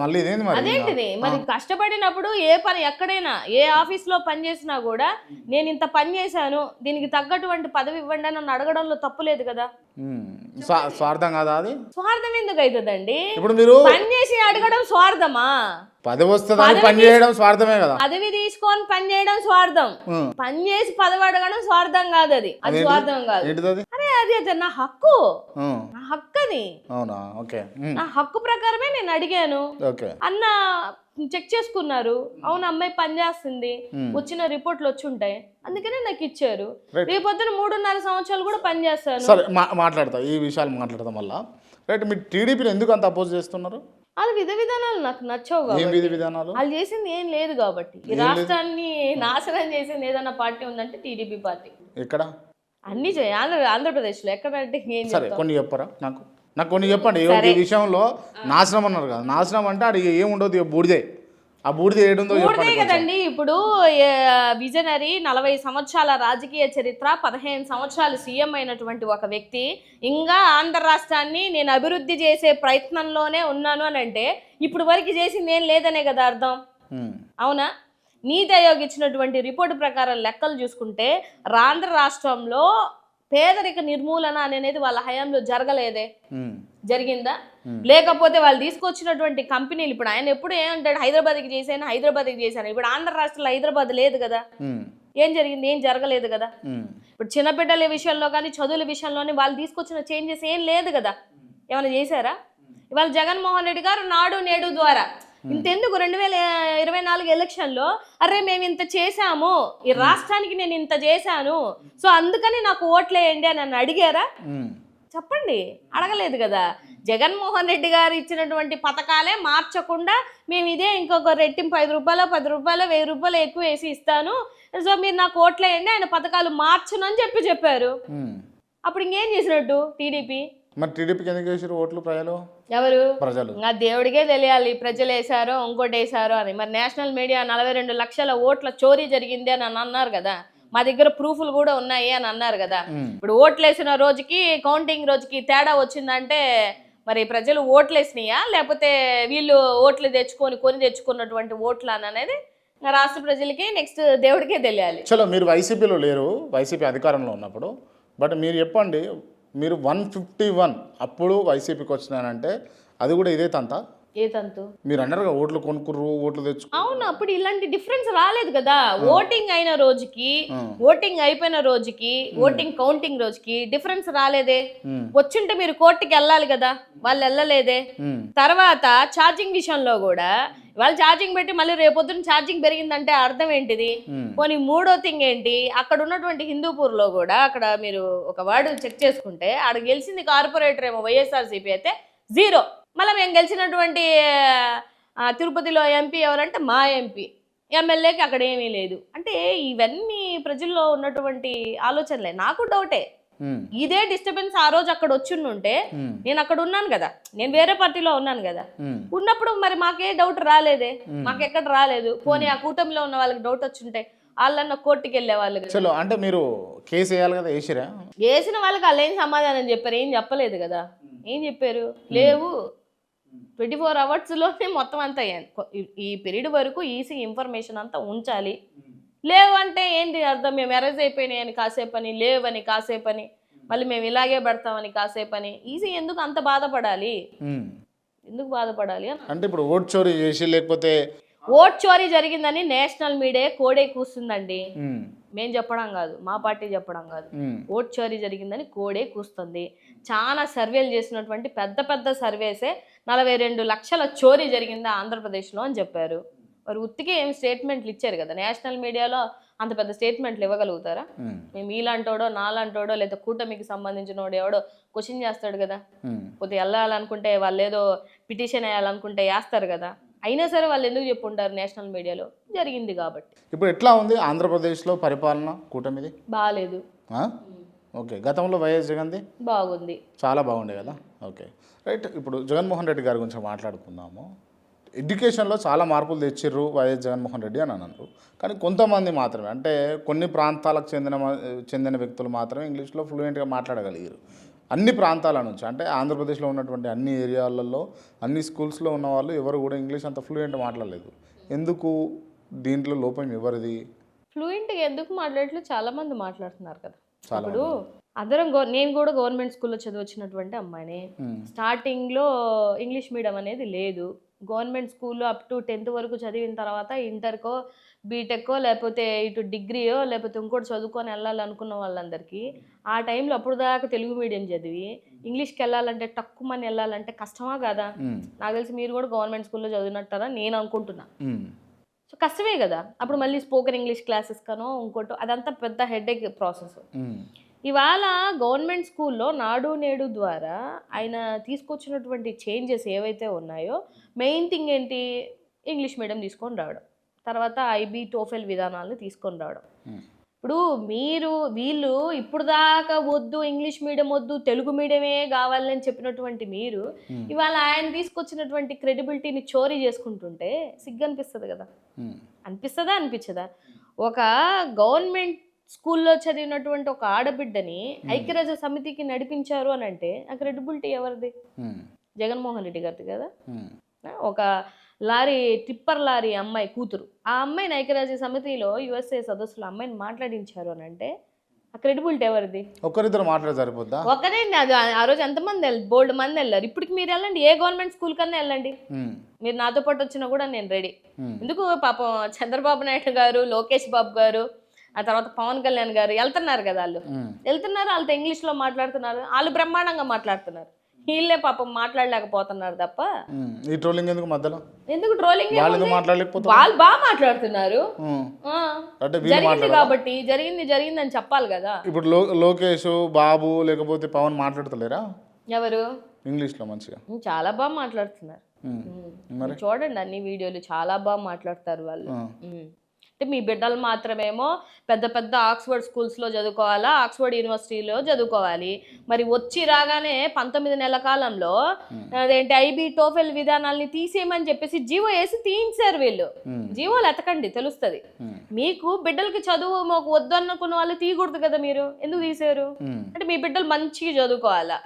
Speaker 1: మళ్ళీ ఇదేంటి మరి?
Speaker 2: అదేంటిది మరి, కష్టపడినప్పుడు ఏ పని ఎక్కడైనా ఏ ఆఫీస్ లో పని చేసినా కూడా నేను ఇంత పని చేశాను, దీనికి తగ్గటువంటి పదవి ఇవ్వండి అని నన్ను అడగడంలో తప్పు లేదు కదా.
Speaker 1: స్వార్థం కాదా అది?
Speaker 2: స్వార్థం ఎందుకు అవుతుందండి?
Speaker 1: ఇప్పుడు మీరు
Speaker 2: పని చేసి అడగడం స్వార్థమా?
Speaker 1: పదవి వస్తుంది పని చేయడం స్వార్థమే కదా.
Speaker 2: పదవి తీసుకొని పని చేయడం స్వార్థం, పని చేసి పదవి అడగడం స్వార్థం కాదు. అది స్వార్థం కాదు. అరే అది నా హక్కు, నా హక్కు అది.
Speaker 1: అవునా? ఓకే.
Speaker 2: నా హక్కు ప్రకారమే నేను అడిగాను. అన్న చెక్ చేసుకున్నారు, అవును అమ్మాయి పని చేస్తుంది, వచ్చిన రిపోర్ట్లు వచ్చి ఉంటాయి, అందుకనే నాకు ఇచ్చారు. రేపొద్దున 3.5 సంవత్సరాలు కూడా పని చేస్తాను.
Speaker 1: సరే మాట్లాడతా, ఈ విషయాలు మాట్లాడతాం మళ్ళా. రైట్. మీరు టీడీపీని ఎందుకు అంత అపోజ్ చేస్తున్నారు?
Speaker 2: అది విధ విధానాలు నాకు నచ్చవు కాబట్టి, వాళ్ళు చేసింది ఏం లేదు కాబట్టి. ఈ రాష్ట్రాన్ని నాశనం చేసింది ఏదన్నా పార్టీ ఉందంటే టీడీపీ పార్టీ.
Speaker 1: ఎక్కడ?
Speaker 2: అన్ని ఆంధ్రప్రదేశ్ లో ఎక్కడంటే
Speaker 1: కొన్ని చెప్పరా నాకు? కొన్ని చెప్పండి. ఈ విషయంలో నాశనం అన్నారు కదా, నాశనం అంటే అది ఏముండదు, బూడిదే. ఆ బూడిద ఏడుందో
Speaker 2: బూడిదే కదండి. ఇప్పుడు విజనరీ 40 సంవత్సరాల రాజకీయ చరిత్ర, 15 సంవత్సరాలు సీఎం అయినటువంటి ఒక వ్యక్తి ఇంకా ఆంధ్ర రాష్ట్రాన్ని నేను అభివృద్ధి చేసే ప్రయత్నంలోనే ఉన్నాను అని అంటే, ఇప్పుడు వరకు చేసింది ఏం లేదనే కదా అర్థం. అవునా? నీతి ఆయోగ్ ఇచ్చినటువంటి రిపోర్టు ప్రకారం లెక్కలు చూసుకుంటే ఆంధ్ర రాష్ట్రంలో పేదరిక నిర్మూలన అనేది వాళ్ళ హయాంలో జరగలేదే. జరిగిందా? లేకపోతే వాళ్ళు తీసుకొచ్చినటువంటి కంపెనీలు, ఇప్పుడు ఆయన ఎప్పుడు ఏమంటాడు, హైదరాబాద్కి చేశాను. ఇప్పుడు ఆంధ్ర రాష్ట్రంలో హైదరాబాద్ లేదు కదా. ఏం జరిగింది? ఏం జరగలేదు కదా. ఇప్పుడు చిన్నపిల్లల విషయంలో కానీ చదువుల విషయంలోనే వాళ్ళు తీసుకొచ్చిన చేంజెస్ ఏం లేదు కదా. ఏమైనా చేశారా? ఇవాళ జగన్మోహన్ రెడ్డి గారు నాడు నేడు ద్వారా ఇంతెందుకు 2024 ఎలక్షన్లో అరే మేము ఇంత చేశాము, ఈ రాష్ట్రానికి నేను ఇంత చేశాను, సో అందుకని నాకు ఓట్లేయండి అని నన్ను అడిగారా? చెప్పండి. అడగలేదు కదా. జగన్మోహన్ రెడ్డి గారు ఇచ్చినటువంటి పథకాలే మార్చకుండా మేము ఇదే ఇంకొక రెట్టింపు 5 రూపాయలు 10 రూపాయలు 1000 రూపాయలు ఎక్కువ వేసి ఇస్తాను, సో మీరు నాకు ఓట్లేయండి, ఆయన పథకాలు మార్చును అని చెప్పారు. అప్పుడు ఇంకేం చేసినట్టు టీడీపీ?
Speaker 1: మరి టీడీపీకి ఎందుకు వేసారు ఓట్లు ప్రజలు?
Speaker 2: ఎవరు?
Speaker 1: ప్రజలు.
Speaker 2: ఇంకా దేవుడికే తెలియాలి ప్రజలు వేసారో ఇంకోటి వేసారో అని. మరి నేషనల్ మీడియా 42 లక్షల ఓట్ల చోరీ జరిగింది అని అన్నారు కదా. మా దగ్గర ప్రూఫ్లు కూడా ఉన్నాయి అని అన్నారు కదా. ఇప్పుడు ఓట్లేసిన రోజుకి కౌంటింగ్ రోజుకి తేడా వచ్చిందంటే మరి ప్రజలు ఓట్లేసినాయా లేకపోతే వీళ్ళు ఓట్లు కొని తెచ్చుకున్నటువంటి ఓట్లు అనేది రాష్ట్ర ప్రజలకి నెక్స్ట్ దేవుడికే తెలియాలి.
Speaker 1: చలో మీరు వైసీపీలో లేరు, వైసీపీ అధికారంలో ఉన్నప్పుడు, బట్ మీరు చెప్పండి, మీరు 151 అప్పుడు వైసీపీకి వచ్చినానంటే అది కూడా ఇదే తంత?
Speaker 2: ఏ తంతు?
Speaker 1: మీరు అన్నారుగా ఓట్లు కొనుక్కుర్రు, ఓట్లు తెచ్చు.
Speaker 2: అవును, అప్పుడు ఇలాంటి డిఫరెన్స్ రాలేదు కదా. ఓటింగ్ అయిన రోజుకి ఓటింగ్ అయిపోయిన రోజుకి ఓటింగ్ కౌంటింగ్ రోజుకి డిఫరెన్స్ రాలేదే. వచ్చుంటే మీరు కోర్టుకి వెళ్ళాలి కదా, వాళ్ళు వెళ్ళలేదే. తర్వాత ఛార్జింగ్ విషయంలో కూడా వాళ్ళు ఛార్జింగ్ పెట్టి మళ్ళీ రేపొద్దున ఛార్జింగ్ పెరిగిందంటే అర్థం ఏంటిది? పోనీ మూడో థింగ్ ఏంటి, అక్కడ ఉన్నటువంటి హిందూపూర్ లో కూడా అక్కడ మీరు ఒక వార్డు చెక్ చేసుకుంటే ఆడ గెలిచింది కార్పొరేటర్ ఏమో వైఎస్ఆర్సీపీ అయితే 0. మళ్ళీ మేము గెలిచినటువంటి తిరుపతిలో ఎంపీ ఎవరంటే మా ఎంపీ, ఎమ్మెల్యేకి అక్కడ ఏమీ లేదు. అంటే ఇవన్నీ ప్రజల్లో ఉన్నటువంటి ఆలోచనలే. నాకు డౌటే, ఇదే డిస్టర్బెన్స్ ఆ రోజు అక్కడ వచ్చిండుంటే నేను అక్కడ ఉన్నాను కదా, నేను వేరే పార్టీలో ఉన్నాను కదా, ఉన్నప్పుడు మరి మాకే డౌట్ రాలేదే, మాకెక్కడ రాలేదు. పోనీ ఆ కూటమిలో ఉన్న వాళ్ళకి డౌట్ వచ్చుంటే వాళ్ళన్న కోర్టుకి వెళ్ళే వాళ్ళు.
Speaker 1: చలో అంటే మీరు కేసు వేయాలి కదా, వేసిరా?
Speaker 2: వేసిన వాళ్ళకి వాళ్ళు ఏం సమాధానం చెప్పారు? ఏం చెప్పలేదు కదా. ఏం చెప్పారు? లేవు, 24 అవర్స్లోనే మొత్తం అంతా ఈ పీరియడ్ వరకు ఈసీ ఇన్ఫర్మేషన్ అంతా ఉంచాలి. లేవు అంటే ఏంటి అర్థం? మేము ఎరేజ్ అయిపోయినాయని కాసేపని, లేవని కాసేపని, మళ్ళీ మేము ఇలాగే పెడతామని కాసేపని. ఈసీ ఎందుకు అంత బాధపడాలి? ఎందుకు బాధపడాలి
Speaker 1: అంటే ఇప్పుడు ఓట్ చోరీ చేసి లేకపోతే
Speaker 2: ఓట్ చోరీ జరిగిందని నేషనల్ మీడియా కోడే కూస్తుందండి. మేము చెప్పడం కాదు, మా పార్టీ చెప్పడం కాదు. ఓట్ చోరీ జరిగిందని కోడే కూస్తుంది. చాలా సర్వేలు చేసినటువంటి పెద్ద సర్వేసే 42 లక్షల చోరీ జరిగిందా ఆంధ్రప్రదేశ్లో అని చెప్పారు. మరి ఉత్తికే ఏం స్టేట్మెంట్లు ఇచ్చారు కదా. నేషనల్ మీడియాలో అంత పెద్ద స్టేట్మెంట్లు ఇవ్వగలుగుతారా? మేము ఇలాంటోడో నాలాంటోడో లేదా కూటమికి సంబంధించిన వాడు ఎవడో క్వశ్చన్ చేస్తాడు కదా. కొద్దిగా వెళ్ళాలనుకుంటే వాళ్ళు ఏదో పిటిషన్ వేయాలనుకుంటే వేస్తారు కదా. అయినా సరే వాళ్ళు ఎందుకు చెప్పుంటారు నేషనల్ మీడియాలో? జరిగింది కాబట్టి.
Speaker 1: ఇప్పుడు ఎట్లా ఉంది ఆంధ్రప్రదేశ్లో పరిపాలన కూటమిది?
Speaker 2: బాగాలేదు.
Speaker 1: ఓకే, గతంలో వైఎస్ జగన్ది
Speaker 2: బాగుంది, చాలా
Speaker 1: బాగుండే కదా. Okay right. ఇప్పుడు జగన్మోహన్ రెడ్డి గారి గురించి మాట్లాడుకుందాము. ఎడ్యుకేషన్లో చాలా మార్పులు తెచ్చిర్రు వైఎస్ జగన్మోహన్ రెడ్డి అని అన్నారు. కానీ కొంతమంది మాత్రమే, అంటే కొన్ని ప్రాంతాలకు చెందిన వ్యక్తులు మాత్రమే ఇంగ్లీష్లో ఫ్లూయెంట్గా మాట్లాడగలిగారు. అన్ని ప్రాంతాల నుంచి, అంటే ఆంధ్రప్రదేశ్లో ఉన్నటువంటి అన్ని ఏరియాలలో అన్ని స్కూల్స్లో ఉన్న వాళ్ళు ఎవరు కూడా ఇంగ్లీష్ అంత ఫ్లూయెంట్ మాట్లాడలేదు. ఎందుకు? దీంట్లో లోపం ఎవరిది?
Speaker 2: ఫ్లూయెంట్గా ఎందుకు మాట్లాడలేదు? చాలామంది మాట్లాడుతున్నారు కదా. ఇప్పుడు అందరం నేను కూడా గవర్నమెంట్ స్కూల్లో చదివచ్చినటువంటి అమ్మాయిని. స్టార్టింగ్లో ఇంగ్లీష్ మీడియం అనేది లేదు. గవర్నమెంట్ స్కూల్లో అప్ టు 10th వరకు చదివిన తర్వాత ఇంటర్కో బీటెక్కో లేకపోతే ఇటు డిగ్రీయో లేకపోతే ఇంకోటి చదువుకొని వెళ్ళాలనుకున్న వాళ్ళందరికీ ఆ టైంలో అప్పుడు దాకా తెలుగు మీడియం చదివి ఇంగ్లీష్కి వెళ్ళాలంటే తక్కువని వెళ్ళాలంటే కష్టమా కదా. నాకు తెలిసి మీరు కూడా గవర్నమెంట్ స్కూల్లో చదివినట్టారా నేను అనుకుంటున్నా. సో కష్టమే కదా. అప్పుడు మళ్ళీ స్పోకెన్ ఇంగ్లీష్ క్లాసెస్ కనో ఇంకోటో అదంతా పెద్ద హెడేక్ ప్రాసెస్. ఇవాళ గవర్నమెంట్ స్కూల్లో నాడు నేడు ద్వారా ఆయన తీసుకొచ్చినటువంటి చేంజెస్ ఏవైతే ఉన్నాయో మెయిన్ థింగ్ ఏంటి? ఇంగ్లీష్ మీడియం తీసుకొని రావడం, తర్వాత ఐబీ టోఫెల్ విధానాలను తీసుకొని రావడం. ఇప్పుడు వీళ్ళు ఇప్పుడు దాకా వద్దు ఇంగ్లీష్ మీడియం వద్దు తెలుగు మీడియమే కావాలని చెప్పినటువంటి మీరు ఇవాళ ఆయన తీసుకొచ్చినటువంటి క్రెడిబిలిటీని చోరీ చేసుకుంటుంటే సిగ్గు అనిపిస్తుంది కదా. అనిపిస్తుందా అనిపించదా? ఒక గవర్నమెంట్ స్కూల్లో చదివినటువంటి ఒక ఆడబిడ్డని ఐక్యరాజ్య సమితికి నడిపించారు అని అంటే ఆ క్రెడిబిలిటీ ఎవరిది? జగన్మోహన్ రెడ్డి గారిది కదా. ఒక టిప్పర్ లారీ అమ్మాయి కూతురు, ఆ అమ్మాయిని ఐక్యరాజ్య సమితిలో యుఎస్ఏ సదస్సులో అమ్మాయిని మాట్లాడించారు అని అంటే ఆ క్రెడిబిలిటీ ఎవరిది?
Speaker 1: ఒకరిద్దరు మాట్లాడే సరిపోద్దా?
Speaker 2: ఒకరేంటి, అది ఆ రోజు ఎంతమంది బోల్డ్ మంది వెళ్ళారు. ఇప్పటికి మీరు వెళ్ళండి, ఏ గవర్నమెంట్ స్కూల్ కన్నా వెళ్ళండి, మీరు నాతో పాటు వచ్చినా కూడా నేను రెడీ. ఎందుకు పాపం చంద్రబాబు నాయుడు గారు, లోకేష్ బాబు గారు, ఆ తర్వాత పవన్ కళ్యాణ్ గారు వెళ్తున్నారు కదా. వాళ్ళు వెళ్తున్నారు, వాళ్ళతో ఇంగ్లీష్లో మాట్లాడుతున్నారు, వాళ్ళు బ్రహ్మాండంగా మాట్లాడుతున్నారు. వీళ్ళే పాపం మాట్లాడలేకపోతున్నారు తప్ప.
Speaker 1: ఈ ట్రోలింగ్ ఎందుకు మధ్యలో?
Speaker 2: ఎందుకు ట్రోలింగ్?
Speaker 1: వాళ్ళు
Speaker 2: బాగా మాట్లాడుతున్నారు. జరిగింది కాబట్టి జరిగిందని చెప్పాలి కదా.
Speaker 1: ఇప్పుడు లోకేష్ బాబు లేకపోతే పవన్ మాట్లాడుతలేరా?
Speaker 2: ఎవరు?
Speaker 1: ఇంగ్లీష్ లో మంచిగా
Speaker 2: చాలా బాగా మాట్లాడుతున్నారు. చూడండి అన్ని వీడియోలు చాలా బాగా మాట్లాడతారు వాళ్ళు. అంటే మీ బిడ్డలు మాత్రమేమో పెద్ద పెద్ద ఆక్స్ఫర్డ్ స్కూల్స్లో చదువుకోవాలా, ఆక్స్ఫర్డ్ యూనివర్సిటీలో చదువుకోవాలి. మరి వచ్చి రాగానే 19 నెలల కాలంలో అదేంటి ఐబీ టోఫెల్ విధానాల్ని తీసేయమని చెప్పేసి జీవో వేసి తీయించారు వీళ్ళు. జీవోలు ఎతకండి తెలుస్తుంది. మీకు బిడ్డలకి చదువు మాకు వద్దనుకున్న వాళ్ళు తీయకూడదు కదా, మీరు ఎందుకు తీసారు? అంటే మీ బిడ్డలు మంచిగా చదువుకోవాలా.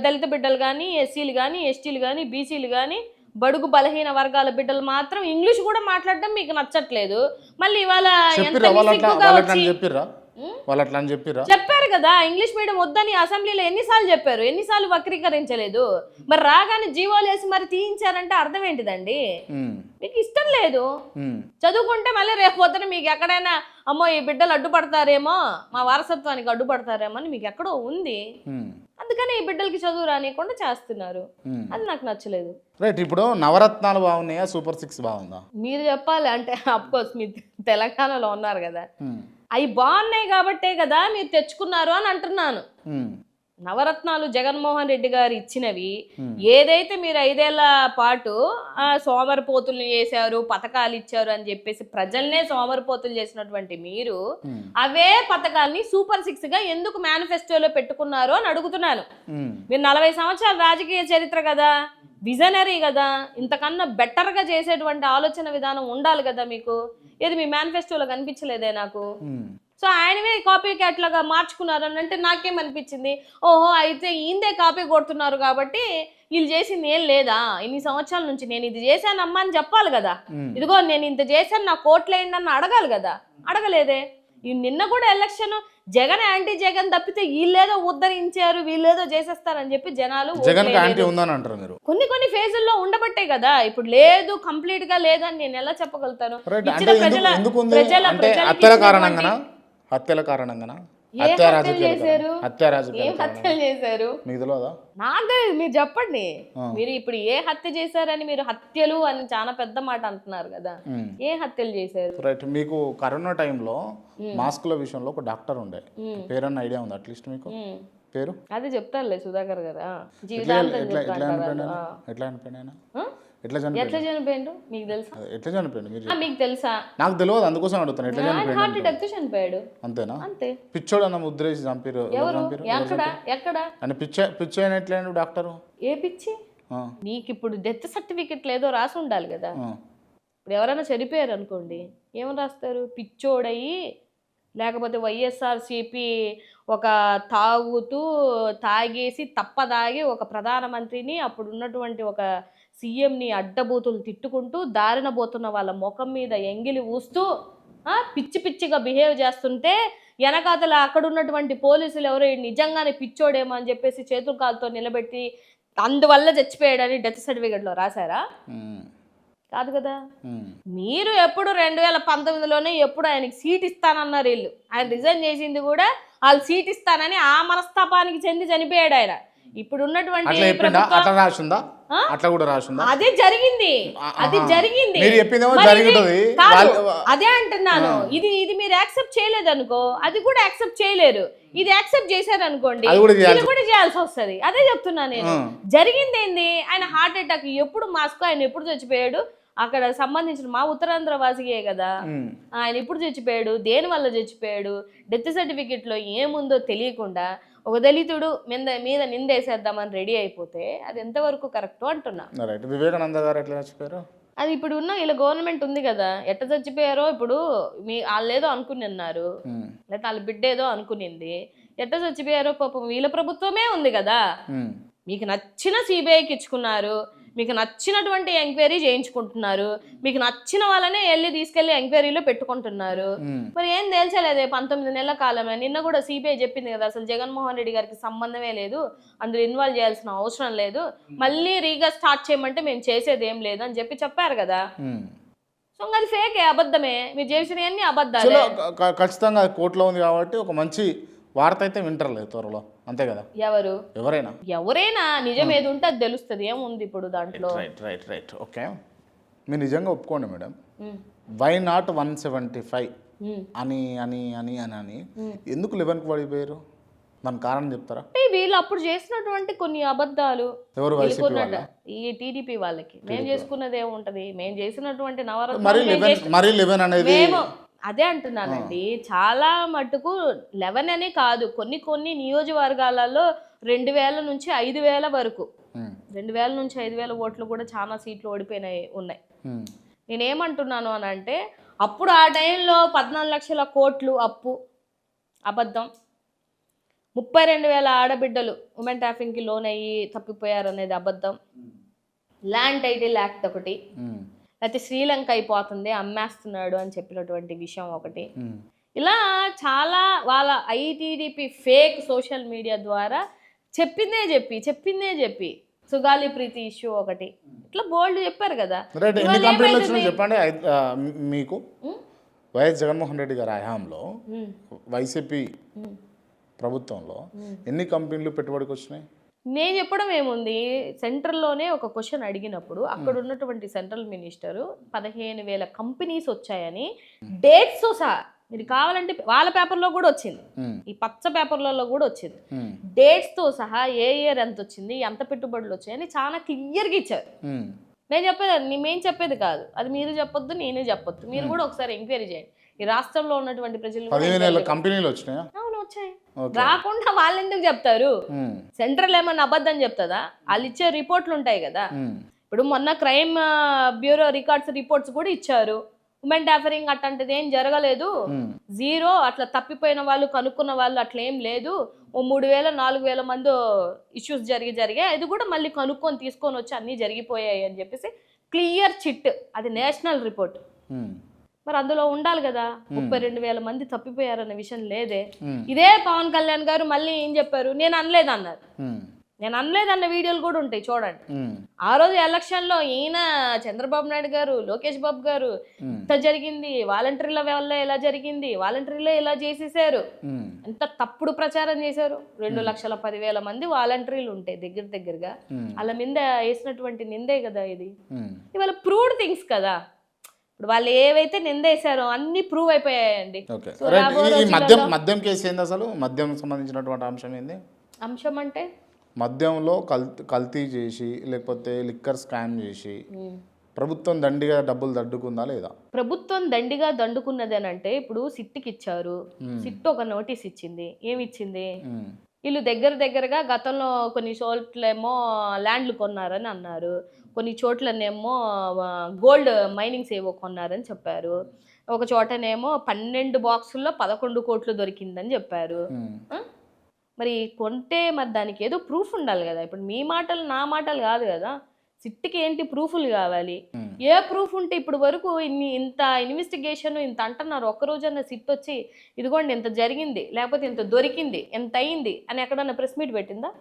Speaker 2: దళిత బిడ్డలు కానీ, ఎస్సీలు కానీ, ఎస్టీలు కానీ, బీసీలు కానీ, బడుగు బలహీన వర్గాల బిడ్డలు మాత్రం ఇంగ్లీష్ కూడా మాట్లాడడం మీకు నచ్చట్లేదు. మళ్ళీ ఇవాళ చెప్పారు కదా ఇంగ్లీష్ మీడియం వద్దని అసెంబ్లీలో ఎన్నిసార్లు చెప్పారు, ఎన్నిసార్లు వక్రీకరించలేదు. మరి రాగానే జీవోలు వేసి మరి తీయించారంటే అర్థం ఏంటిదండి? మీకు ఇష్టం లేదు. చదువుకుంటే మళ్ళీ రేపు పొద్దున మీకు ఎక్కడైనా అమ్మో ఈ బిడ్డలు అడ్డుపడతారేమో, మా వారసత్వానికి అడ్డుపడతారేమో అని మీకు ఎక్కడో ఉంది. అందుకని ఈ బిడ్డలకి చదువు రానియకుండా చేస్తున్నారు. అది నాకు నచ్చలేదు.
Speaker 1: రైట్. ఇప్పుడు నవరత్నాలు బాగున్నాయా, సూపర్ 6 బాగుందా?
Speaker 2: మీరు చెప్పాలి. అంటే అఫ్కోర్స్ మీరు తెలంగాణలో ఉన్నారు కదా, అవి బాగున్నాయి కాబట్టే కదా మీరు తెచ్చుకున్నారు అని అంటున్నాను. నవరత్నాలు జగన్మోహన్ రెడ్డి గారు ఇచ్చినవి ఏదైతే మీరు 5 ఏళ్ల పాటు సోమరిపోతులు చేశారు, పథకాలు ఇచ్చారు అని చెప్పేసి ప్రజల్నే సోమరిపోతులు చేసినటువంటి మీరు అవే పథకాల్ని సూపర్ 6 గా ఎందుకు మేనిఫెస్టోలో పెట్టుకున్నారు అని అడుగుతున్నాను. మీరు 40 సంవత్సరాల రాజకీయ చరిత్ర కదా, విజనరీ కదా, ఇంతకన్నా బెటర్ గా చేసేటువంటి ఆలోచన విధానం ఉండాలి కదా మీకు. ఏది మీ మేనిఫెస్టోలో కనిపించలేదే నాకు. సో ఆయనవే కాపీ క్యాట్లాగా మార్చుకున్నారు అని అంటే నాకేమనిపించింది, ఓహో అయితే ఈందే కాపీ కొడుతున్నారు కాబట్టి వీళ్ళు చేసింది ఏం లేదా, ఇన్ని సంవత్సరాల నుంచి నేను ఇది చేశానమ్మా అని చెప్పాలి కదా. ఇదిగో నేను ఇంత చేశాను, నా కోట్లేయండి అని అడగాలి కదా. అడగలేదే. నిన్న కూడా ఎలక్షన్ జగన్ యాంటీ జగన్ తప్పితే వీళ్ళేదో ఉద్ధరించారు, వీళ్ళేదో చేసేస్తారని చెప్పి జనాలు కొన్ని ఫేజుల్లో ఉండబట్టే కదా. ఇప్పుడు లేదు, కంప్లీట్ గా లేదని నేను ఎలా చెప్పగలుగుతాను?
Speaker 1: హత్యల కారణంగా
Speaker 2: నాకు మీరు చెప్పండి. మీరు ఇప్పుడు ఏ హత్య చేశారని, మీరు హత్యలు అని చాలా పెద్ద మాట అంటున్నారు కదా, ఏ హత్యలు చేశారు?
Speaker 1: రైట్. మీకు కరోనా టైంలో మాస్కుల విషయంలో ఒక డాక్టర్ ఉండే, పేరన్న ఐడియా ఉంది అట్లీస్ట్ మీకు? పేరు
Speaker 2: అదే చెప్తారులే సుధాకర్ గారు.
Speaker 1: ఎట్లా చనిపోయిండు
Speaker 2: మీకు తెలుసా?
Speaker 1: ఎట్లా చనిపోయిండు
Speaker 2: మీకు తెలుసా?
Speaker 1: నాకు తెలియదు, అందుకోసం అడుగుతాను. ఎట్లా
Speaker 2: చనిపోయాడు?
Speaker 1: అంతేనా?
Speaker 2: అంతే.
Speaker 1: పిచ్చోడు అన్న ముద్రేసి చంపారు.
Speaker 2: ఎక్కడ
Speaker 1: పిచ్చి అయిన ఎట్లా డాక్టర్?
Speaker 2: ఏ పిచ్చి? నీకు ఇప్పుడు డెత్ సర్టిఫికెట్ లేదో రాసి ఉండాలి కదా. ఇప్పుడు ఎవరైనా చనిపోయారు అనుకోండి, ఏమని రాస్తారు? పిచ్చోడయి, లేకపోతే వైఎస్ఆర్సీపీ ఒక తాగేసి తప్పదాగి ఒక ప్రధానమంత్రిని, అప్పుడు ఉన్నటువంటి ఒక సీఎంని అడ్డబూతులు తిట్టుకుంటూ దారిన పోతున్న వాళ్ళ ముఖం మీద ఎంగిలి ఊస్తూ పిచ్చి పిచ్చిగా బిహేవ్ చేస్తుంటే వెనకాతల అక్కడ ఉన్నటువంటి పోలీసులు ఎవరో నిజంగానే పిచ్చోడేమో అని చెప్పేసి చేతులు కాలుతో నిలబెట్టి అందువల్ల చచ్చిపోయాడని డెత్ సర్టిఫికెట్లో రాశారా? కాదు కదా. మీరు ఎప్పుడు 2019లోనే ఎప్పుడు ఆయనకి సీట్ ఇస్తానన్నారు వీళ్ళు. ఆయన రిజైన్ చేసింది కూడా వాళ్ళు సీట్ ఇస్తానని ఆ మనస్తాపానికి చెంది చనిపోయాడు ఆయన. ఇప్పుడు ఉన్నటువంటి అదే జరిగింది. అదే అంటున్నాను. ఇది మీరు యాక్సెప్ట్ చేయలేదు అనుకో, అది కూడా యాక్సెప్ట్ చేయలేరు. ఇది యాక్సెప్ట్ చేశారు అనుకోండి, ఇది కూడా చేయాల్సి వస్తుంది. అదే చెప్తున్నా నేను. జరిగింది ఏంది? ఆయన హార్ట్ అటాక్ ఎప్పుడు మాస్కో, ఆయన ఎప్పుడు చచ్చిపోయాడు? అక్కడ సంబంధించిన మా ఉత్తరాంధ్ర వాసియే కదా. ఆయన ఇప్పుడు చచ్చిపోయాడు, దేని వల్ల చచ్చిపోయాడు? డెత్ సర్టిఫికెట్లో ఏముందో తెలియకుండా ఒక దళితుడు మీద నిందేసేద్దామని రెడీ అయిపోతే అది ఎంతవరకు కరెక్ట్ అంటున్నా.
Speaker 1: వివేకానంద గారు ఎట్లా చచ్చిపోయారు?
Speaker 2: అది ఇప్పుడు ఉన్న ఇలా గవర్నమెంట్ ఉంది కదా, ఎట్ట చచ్చిపోయారో ఇప్పుడు వాళ్ళు ఏదో అనుకుని ఉన్నారు, లేకపోతే వాళ్ళ బిడ్డ ఏదో అనుకునింది. ఎట్ట చచ్చిపోయారో పాపం వీళ్ళ ప్రభుత్వమే ఉంది కదా. మీకు నచ్చిన సిబిఐకి ఇచ్చుకున్నారు, మీకు నచ్చినటువంటి ఎంక్వైరీ చేయించుకుంటున్నారు, మీకు నచ్చిన వాళ్ళనే తీసుకెళ్లి ఎంక్వైరీలో పెట్టుకుంటున్నారు. మరి ఏం తేల్చలేదే 19 నెలల కాలమే. నిన్న కూడా సిబిఐ చెప్పింది కదా, అసలు జగన్మోహన్ రెడ్డి గారికి సంబంధమే లేదు, అందులో ఇన్వాల్వ్ చేయాల్సిన అవసరం లేదు, మళ్ళీ రీగా స్టార్ట్ చేయమంటే మేము చేసేది ఏం లేదు అని చెప్పారు కదా. సో అది ఫేకే, అబద్ధమే. మీరు చేసినవన్నీ అబద్ధాలే.
Speaker 1: ఖచ్చితంగా కోర్టులో ఉంది కాబట్టి ఒక మంచి వార్త అయితే వింటారులేదు త్వరలో, అంతే కదా.
Speaker 2: ఎవరైనా నిజం ఏది ఉంటే అది తెలుస్తుంది. ఏముంది ఇప్పుడు దాంట్లో?
Speaker 1: రైట్. ఓకే, మీరు నిజంగా ఒప్పుకోండి మేడం, వై నాట్ 175 అని ఎందుకు 11కి పడిపోయారు? దాని కారణం చెప్తారా?
Speaker 2: అంటే వీళ్ళు అప్పుడు చేసినటువంటి కొన్ని అబద్ధాలు
Speaker 1: ఎవరు వైసీపీ
Speaker 2: వీళ్ళకున్నట
Speaker 1: వాళ్ళ?
Speaker 2: ఈ టీడీపీ వాళ్ళకి మేము చేసుకున్నది ఏముంటది, మేము చేసినటువంటి
Speaker 1: మరి
Speaker 2: నవరత్నాలు మేము
Speaker 1: 11 మరి 11 అనేది
Speaker 2: మేము అదే అంటున్నానండి. చాలా మటుకు 11 అనే కాదు, కొన్ని కొన్ని నియోజకవర్గాలలో 2000 నుంచి 5000 వరకు, 2000 నుంచి 5000 ఓట్లు కూడా చాలా సీట్లు ఓడిపోయినాయి ఉన్నాయి. నేనేమంటున్నాను అని అంటే అప్పుడు ఆ టైంలో 14 లక్షల కోట్లు అప్పు అబద్ధం, 32,000 ఆడబిడ్డలు ఉమెన్ ట్రాఫింగ్కి లోన్ అయ్యి తప్పిపోయారు అనేది అబద్ధం, ల్యాండ్ టైటిల్ యాక్ట్ ఒకటి, లేకపోతే శ్రీలంక అయిపోతుంది అమ్మేస్తున్నాడు అని చెప్పినటువంటి విషయం ఒకటి. ఇలా చాలా వాళ్ళ ఐటీడీపీ ఫేక్ సోషల్ మీడియా ద్వారా చెప్పిందే చెప్పి సుగాలి ప్రీతి ఇష్యూ ఒకటి, ఇట్లా బోల్డ్ చెప్పారు కదా.
Speaker 1: రైట్, ఎన్ని కంపెనీలు వచ్చినాయి చెప్పండి మీకు? వైఎస్ జగన్మోహన్ రెడ్డి గారి హయాంలో వైసీపీ ప్రభుత్వంలో ఎన్ని కంపెనీలు పెట్టుబడికి వచ్చినాయి?
Speaker 2: నేను చెప్పడం ఏముంది, సెంట్రల్లోనే ఒక క్వశ్చన్ అడిగినప్పుడు అక్కడ ఉన్నటువంటి సెంట్రల్ మినిస్టరు 15,000 కంపెనీస్ వచ్చాయని డేట్స్ సహా, మీరు కావాలంటే వాళ్ళ పేపర్లో కూడా వచ్చింది, ఈ పచ్చ పేపర్లలో కూడా వచ్చింది, డేట్స్తో సహా ఏ ఇయర్ ఎంత వచ్చింది, ఎంత పెట్టుబడులు వచ్చాయని చాలా క్లియర్గా ఇచ్చారు. నేను చెప్పేది మేము చెప్పేది కాదు, అది మీరు చెప్పొద్దు నేను చెప్పొద్దు, మీరు కూడా ఒకసారి ఎంక్వైరీ చేయండి. ఈ రాష్ట్రంలో ఉన్నటువంటి ప్రజలు
Speaker 1: 15,000 కంపెనీలు వచ్చినాయా?
Speaker 2: అవును వచ్చాయి. రాకుండా వాళ్ళు ఎందుకు చెప్తారు? సెంట్రల్ ఏమన్నా అబద్ధం చెప్తుందా? వాళ్ళు ఇచ్చే రిపోర్ట్లు ఉంటాయి కదా. ఇప్పుడు మొన్న క్రైమ్ బ్యూరో రిపోర్ట్స్ కూడా ఇచ్చారు, ఉమెన్ ట్రాఫికింగ్ అట్లాంటిది ఏం జరగలేదు, జీరో, అట్లా తప్పిపోయిన వాళ్ళు కనుక్కున్న వాళ్ళు అట్లా ఏం లేదు, ఓ 3,000-4,000 మంది ఇష్యూస్ జరిగాయి, అది కూడా మళ్ళీ కనుక్కొని తీసుకొని వచ్చి అన్నీ జరిగిపోయాయి అని చెప్పేసి క్లియర్ చిట్, అది నేషనల్ రిపోర్ట్. మరి అందులో ఉండాలి కదా 32,000 మంది తప్పిపోయారన్న విషయం లేదే. ఇదే పవన్ కళ్యాణ్ గారు మళ్ళీ ఏం చెప్పారు, నేను అనలేదన్నారు. నేను అనలేదన్న వీడియోలు కూడా ఉంటాయి చూడండి. ఆ రోజు ఎలక్షన్లో ఈయన చంద్రబాబు నాయుడు గారు, లోకేష్ బాబు గారు ఇంత జరిగింది, వాలంటీర్ల వల్ల ఎలా జరిగింది, వాలంటీర్లే ఇలా చేసేసారు, ఎంత తప్పుడు ప్రచారం చేశారు. 2,10,000 మంది వాలంటీర్లు ఉంటాయి దగ్గరగా, వాళ్ళ మీద వేసినటువంటి నిందే కదా ఇది. ఇవాళ ప్రూవ్డ్ థింగ్స్ కదా, ఇప్పుడు వాళ్ళు ఏవైతే నిందేశారో అన్ని ప్రూవ్ అయిపోయాయండి.
Speaker 1: మద్యం కేసు ఏంది అసలు? మద్యం సంబంధించినటువంటి అంశం ఏంది?
Speaker 2: అంశం అంటే
Speaker 1: మద్యంలో కల్తీ చేసి లేకపోతే లిక్కర్ స్కామ్ చేసి ప్రభుత్వం దండిగా డబ్బులు దండుకుందా లేదా?
Speaker 2: ప్రభుత్వం దండిగా దండుకున్నది అని అంటే ఇప్పుడు సిట్కి ఇచ్చారు, సిట్ ఒక నోటీస్ ఇచ్చింది, ఏమి ఇచ్చింది, వీళ్ళు దగ్గరగా గతంలో కొన్ని చోట్లేమో ల్యాండ్లు కొన్నారని అన్నారు, కొన్ని చోట్లనేమో గోల్డ్ మైనింగ్స్ ఏవో కొన్నారని చెప్పారు, ఒక చోటనేమో 12 బాక్సుల్లో 11 కోట్లు దొరికిందని చెప్పారు. మరి కొంటే మరి దానికి ఏదో ప్రూఫ్ ఉండాలి కదా. ఇప్పుడు మీ మాటలు నా మాటలు కాదు కదా, సిట్కి ఏంటి ప్రూఫ్లు కావాలి. ఏ ప్రూఫ్ ఉంటే ఇప్పుడు వరకు ఇంత ఇన్వెస్టిగేషన్ ఇంత అంటున్నారు, ఒక్కరోజన్నా సిట్ వచ్చి ఇదిగోండి ఇంత జరిగింది, లేకపోతే ఇంత దొరికింది, ఎంత అయింది అని ఎక్కడన్నా ప్రెస్ మీట్ పెట్టిందా?